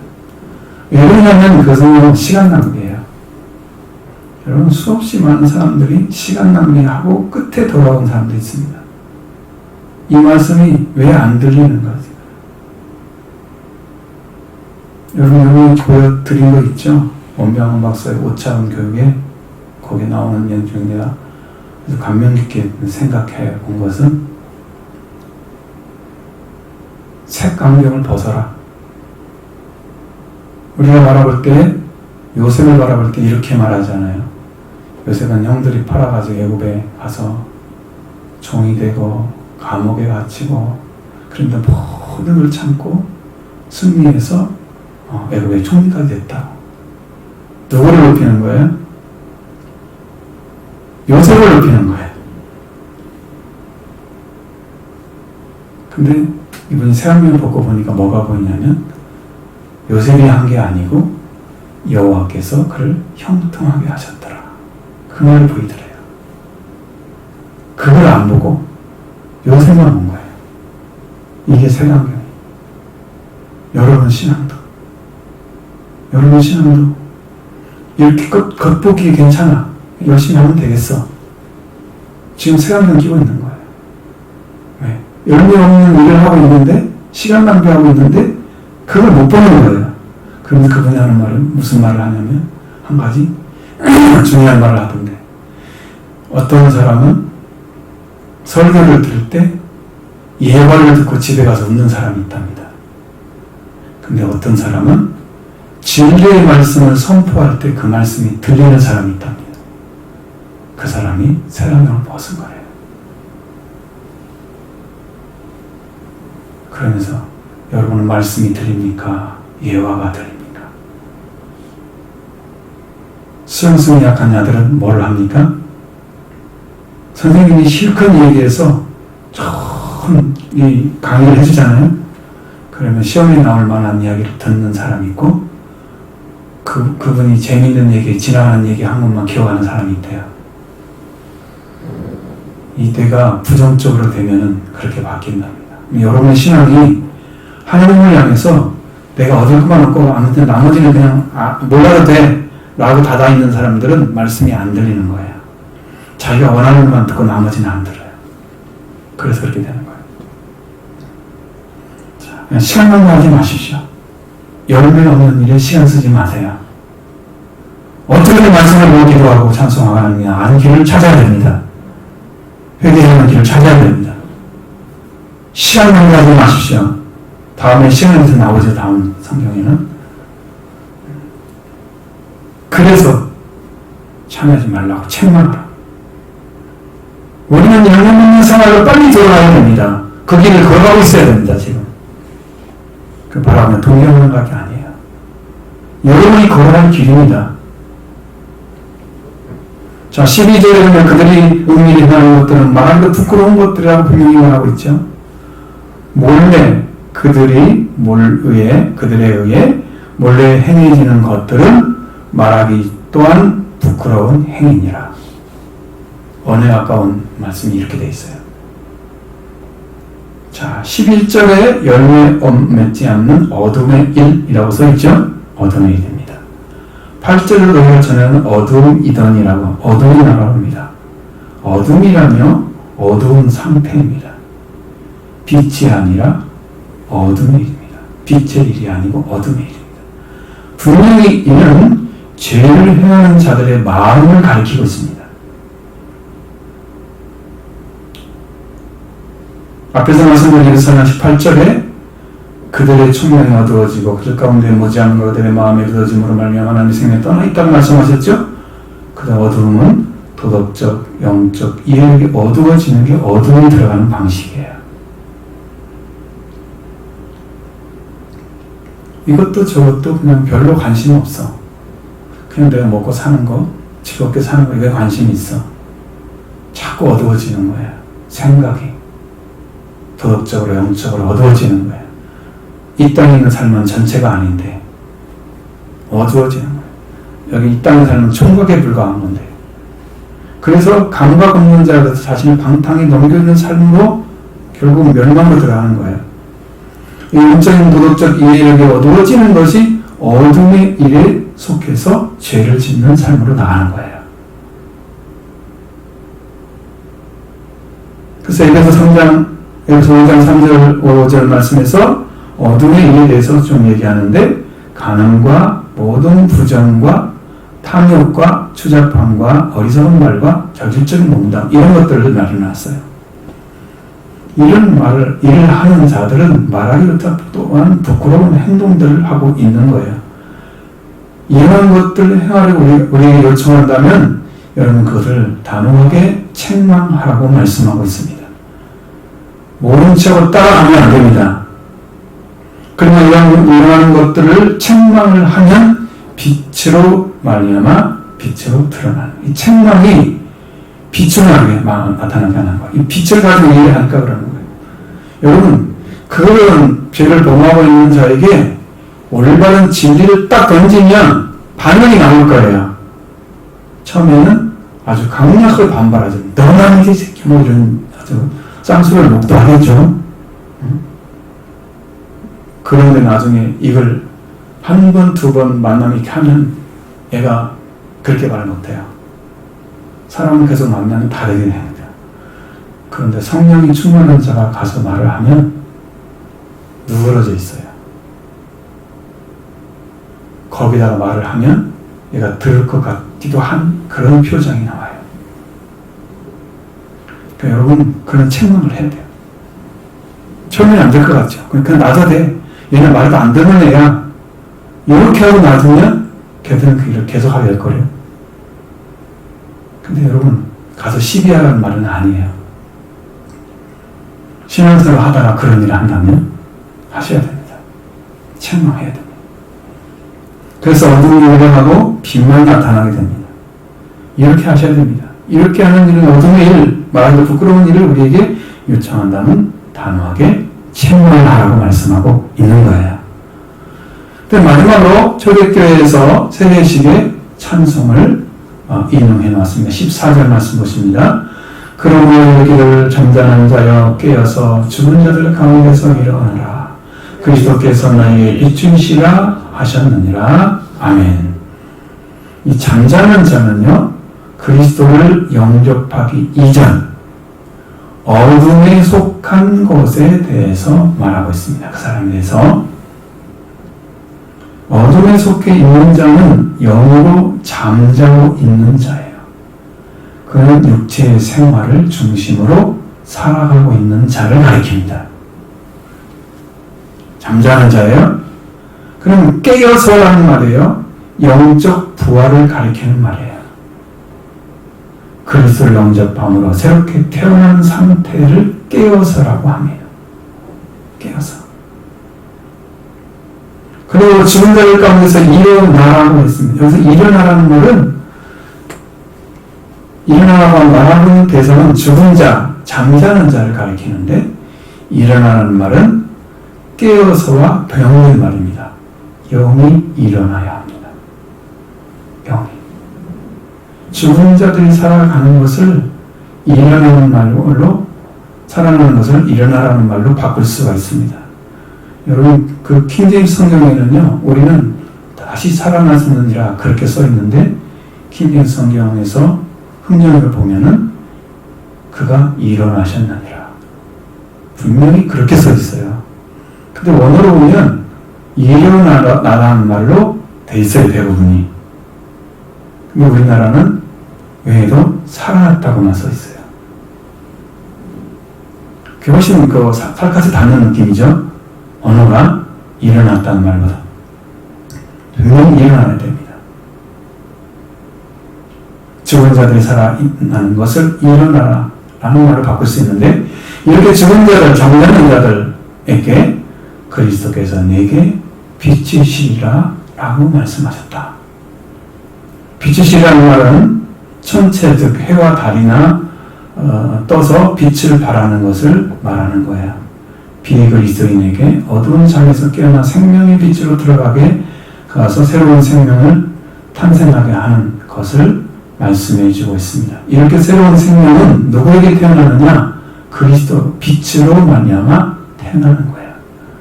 왜 그러냐면 그것은 시간 낭비예요. 여러분 수없이 많은 사람들이 시간 낭비하고 끝에 돌아온 사람도 있습니다. 이 말씀이 왜 안 들리는 거지? 여러분 보여드린 거 있죠? 원병헌 박사의 오차원 교육에 거기에 나오는 연 중에 내가 아주 감명 깊게 생각해 본 것은 색안경을 벗어라. 우리가 바라볼 때 요셉을 바라볼 때 이렇게 말하잖아요. 요셉은 형들이 팔아가지고 애굽에 가서 종이 되고 감옥에 갇히고 그런데 모든 걸 참고 승리해서 애굽의 총리가 됐다고. 누구를 높이는 거예요? 요셉을 높이는 거예요. 근데 이분이 새안경을 벗고 보니까 뭐가 보이냐면 요셉이 한 게 아니고 여호와께서 그를 형통하게 하셨더라. 그 말이 보이더래요. 그걸 안 보고 요셉만 본 거예요. 이게 새안경이에요. 여러분 신앙도 이렇게 겉보기 괜찮아. 열심히 하면 되겠어. 지금 새안경 끼고 있는 거예요. 왜? 열매 없는 일을 하고 있는데 시간 낭비하고 있는데 그걸 못 보는 거예요. 그러면 그분이 하는 말은 무슨 말을 하냐면 한 가지 중요한 말을 하던데 어떤 사람은 설교를 들을 때 예화를 듣고 집에 가서 웃는 사람이 있답니다. 근데 어떤 사람은 진리의 말씀을 선포할 때 그 말씀이 들리는 사람이 있답니다. 그 사람이 새안경을 벗은 거예요. 그러면서 여러분은 말씀이 들립니까? 예화가 들립니까? 수용성이 약한 아들은 뭘 합니까? 선생님이 실컷 얘기해서 좋은 이 강의를 해주잖아요. 그러면 시험에 나올 만한 이야기를 듣는 사람이 있고 그분이 재미있는 얘기, 지나가는 얘기 한 것만 기억하는 사람이 있대요. 이때가 부정적으로 되면은 그렇게 바뀐답니다. 여러분의 신앙이 하나님을 향해서 내가 얻을 것만 얻고 아무튼 나머지는 그냥 몰라도 돼 라고 닫아있는 사람들은 말씀이 안 들리는 거예요. 자기가 원하는 것만 듣고 나머지는 안 들어요. 그래서 그렇게 되는 거예요. 자, 시간만 가지 마십시오. 열매 없는 일에 시간 쓰지 마세요. 어떻게 말씀을 보기도 하고 찬송하는 길을 찾아야 됩니다. 회개하는 길을 찾아야 됩니다. 시간만 가지 마십시오. 다음에 시간에서 나오죠. 다음 성경에는. 그래서 참여하지 말라고 책망하라. 우리는 열매 있는 생활로 빨리 돌아가야 됩니다. 그 길을 걸어가고 있어야 됩니다. 지금. 그 바라보면 동경하는 것이 아니에요. 여러분이 걸어갈 길입니다. 자, 12절에 보면 그들이 은밀히 행하는 것들은 말하기도 부끄러운 것들이라고 분명히 말하고 있죠. 몰래 그들에 의해 몰래 행해지는 것들은 말하기 또한 부끄러운 행위니라. 언어에 가까운 말씀이 이렇게 되어 있어요. 자, 11절에 열매 맺지 않는 어둠의 일이라고 써있죠. 어둠의 일입니다. 8절을 너희가 전하는 어둠이더니라고 어둠이라고 합니다. 어둠이라며 어두운 상태입니다. 빛이 아니라 어둠의 일입니다. 빛의 일이 아니고 어둠의 일입니다. 분명히 이는 죄를 행하는 자들의 마음을 가리키고 있습니다. 앞에서 말씀드린 예루살렘 18절에 그들의 총명이 어두워지고 그들 가운데 머지않은 그들의 마음이 어두워짐으로 말미암아 하나님의 생명이 떠나 있다고 말씀하셨죠? 그 어두움은 도덕적, 영적, 이해력이 어두워지는 게 어둠이 들어가는 방식이에요. 이것도 저것도 그냥 별로 관심 없어. 그냥 내가 먹고 사는 거, 즐겁게 사는 거, 이거에 관심이 있어. 자꾸 어두워지는 거예요. 생각이. 도덕적으로, 영적으로 어두워지는 거예요. 이 땅에 있는 삶은 전체가 아닌데 어두워지는 거예요. 여기 이 땅의 삶은 총각에 불과한 건데. 그래서 감각 없는 자가 자신을 방탕히 넘겨있는 삶으로 결국 멸망으로 들어가는 거예요. 이 영적인 도덕적 이해력이 어두워지는 것이 어둠의 일에 속해서 죄를 짓는 삶으로 나가는 거예요. 그래서 에베소 5장 3절 5절 말씀에서 어둠의 일에 대해서 좀 얘기하는데 간음과 모든 부정과 탐욕과 추잡함과 어리석은 말과 저질적인 농담 이런 것들을 말해놨어요. 이런 일을 하는 자들은 말하기로 또한 부끄러운 행동들을 하고 있는 거예요. 이런 것들을 행하려고 우리에게 요청한다면 여러분 그것을 단호하게 책망하라고 말씀하고 있습니다. 모른 척으로 따라가면 안 됩니다. 그러나 이러한 것들을 책망을 하면 빛으로 말미암아 빛으로 드러나는 이 책망이 빛으로 나타나게 하는 거예요. 이 빛을 가지고 이해하니까 그러는 거예요. 여러분 그런 죄를 범하고 있는 자에게 올바른 진리를 딱 던지면 반응이 나올 거예요. 처음에는 아주 강력하게 반발하죠. 너나 이게 새끼 뭐 이런 아주 쌍수를 목도 하겠죠. 그런데 나중에 이걸 한 번, 두 번 만나면 이렇게 하면 얘가 그렇게 말을 못해요. 사람을 계속 만나면 다르게 됩니다. 그런데 성령이 충만한 자가 가서 말을 하면 누그러져 있어요. 거기다가 말을 하면 얘가 들을 것 같기도 한 그런 표정이 나와요. 그러니까 여러분 그런 책망을 해야 돼요. 처음에는 안 될 것 같죠. 그냥 놔둬야 돼. 얘는 말도 안 듣는 애야. 이렇게 하고 놔두면 걔들은 그 일을 계속하게 될 거예요. 근데 여러분 가서 시비하라는 말은 아니에요. 신앙생활 하다가 그런 일을 한다면 하셔야 됩니다. 책망해야 됩니다. 그래서 어둠이 오래가고 빛만 나타나게 됩니다. 이렇게 하셔야 됩니다. 이렇게 하는 일은 어둠의 일, 말하기도 부끄러운 일을 우리에게 요청한다면 단호하게 책망을 하라고 말씀하고 있는 거예요. 근데 마지막으로 초대교회에서 세례식의 찬송을 인용해 놨습니다. 14절 말씀 보십니다. 그러므로 여기를 잠자는 자여 깨어서 죽은 자들 가운데서 일어나라. 그리스도께서 나에게 비추시라 하셨느니라. 아멘. 이 잠자는 자는요, 그리스도를 영접하기 이전 어둠에 속한 것에 대해서 말하고 있습니다. 그 사람에 대해서. 어둠에 속해 있는 자는 영으로 잠자고 있는 자예요. 그는 육체의 생활을 중심으로 살아가고 있는 자를 가리킵니다. 잠자는 자예요. 그럼 깨어서라는 말이에요. 영적 부활을 가리키는 말이에요. 그리스도를 영접함으로 새롭게 태어난 상태를 깨어서라고 합니다. 깨어서. 그리고 죽은 자들 가운데서 일어나라고 했습니다. 여기서 일어나라는 말은, 일어나라고 말하는 대상은 죽은 자, 잠자는 자를 가리키는데, 일어나라는 말은 깨어서와 병의 말입니다. 영이 일어나야 합니다. 영이. 죽은 자들이 살아가는 것을 일어나는 말로, 살아나는 것을 일어나라는 말로 바꿀 수가 있습니다. 여러분, 그 킹제임스 성경에는요, 우리는 다시 살아나셨느니라 그렇게 써 있는데, 킹제임스 성경에서 흠령을 보면은 그가 일어나셨느니라. 분명히 그렇게 써 있어요. 근데 원어로 보면 일어나라는 말로 돼 있어요, 대부분이. 근데 우리나라는 외에도 살아났다고만 써 있어요. 그게 훨씬 살갗이 닿는 느낌이죠. 언어가 일어났다는 말보다. 분명히 일어나야 됩니다. 죽은 자들이 살아나는 것을 일어나라 라는 말로 바꿀 수 있는데, 이렇게 죽은 자들, 잠자는 자들에게 그리스도께서 내게 빛이시리라 라고 말씀하셨다. 빛이시라는 말은 천체, 즉 해와 달이나 떠서 빛을 발하는 것을 말하는 거예요. 비그리스도인에게 어두운 잠에서 깨어나 생명의 빛으로 들어가게 가서 새로운 생명을 탄생하게 하는 것을 말씀해 주고 있습니다. 이렇게 새로운 생명은 누구에게 태어나느냐? 그리스도 빛으로 말미암아 태어나는 거예요.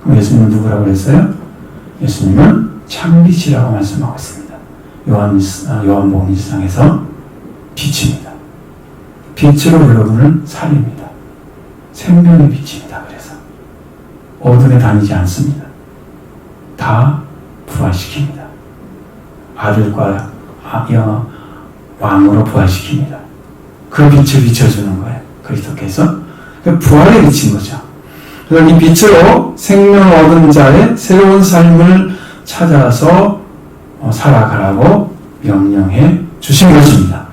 그럼 예수님은 누구라고 그랬어요? 예수님은 참빛이라고 말씀하고 있습니다. 요한복음 1장에서 빛입니다. 빛으로 여러분을 살립니다. 생명의 빛입니다. 그래서 어둠에 다니지 않습니다. 다 부활시킵니다. 아들과 왕으로 부활시킵니다. 그 빛을 비춰주는 거예요. 그리스도께서. 부활에 비친 거죠. 그래서 이 빛으로 생명을 얻은 자의 새로운 삶을 찾아서 살아가라고 명령해 주신 것입니다.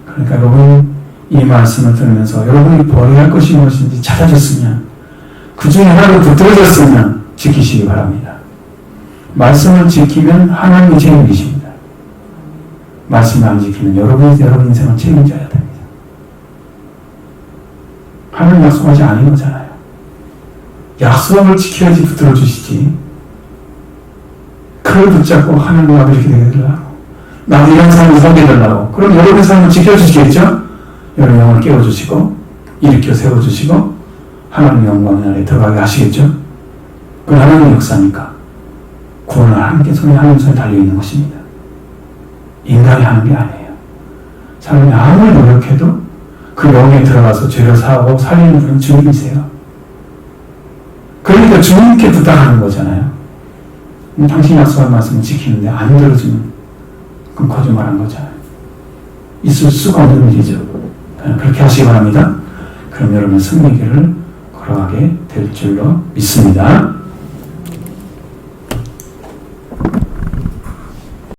그러니까 여러분, 이 말씀을 들으면서 여러분이 버려야 할 것이 무엇인지 찾아줬으면, 그 중에 하나로 붙들어졌으면 지키시기 바랍니다. 말씀을 지키면 하나님이 책임지십니다. 말씀을 안 지키면 여러분 인생을 책임져야 됩니다. 하나님 약속하지 않은 거잖아요. 약속을 지켜야지 붙들어주시지. 그걸 붙잡고 하나님 나도 이렇게 되겠더라고, 나도 이런 삶을 살게 해달라고, 그럼 여러분의 삶을 지켜주시겠죠? 여러분 영을 깨워주시고 일으켜 세워주시고 하나님의 영광 안에 들어가게 하시겠죠? 그건 하나님의 역사니까. 구원을 하나님께 손에, 하나님 손에 달려있는 것입니다. 인간이 하는 게 아니에요. 사람이 아무리 노력해도 그 영에 들어가서 죄를 사하고 살리는 분은 주님이세요. 그러니까 주님께 부탁하는 거잖아요. 당신이 약속한 말씀을 지키는데 안 들어주면 그건 거짓말한 거잖아요. 있을 수가 없는 일이죠. 그렇게 하시기 바랍니다. 그럼 여러분 승리길을 걸어가게 될 줄로 믿습니다.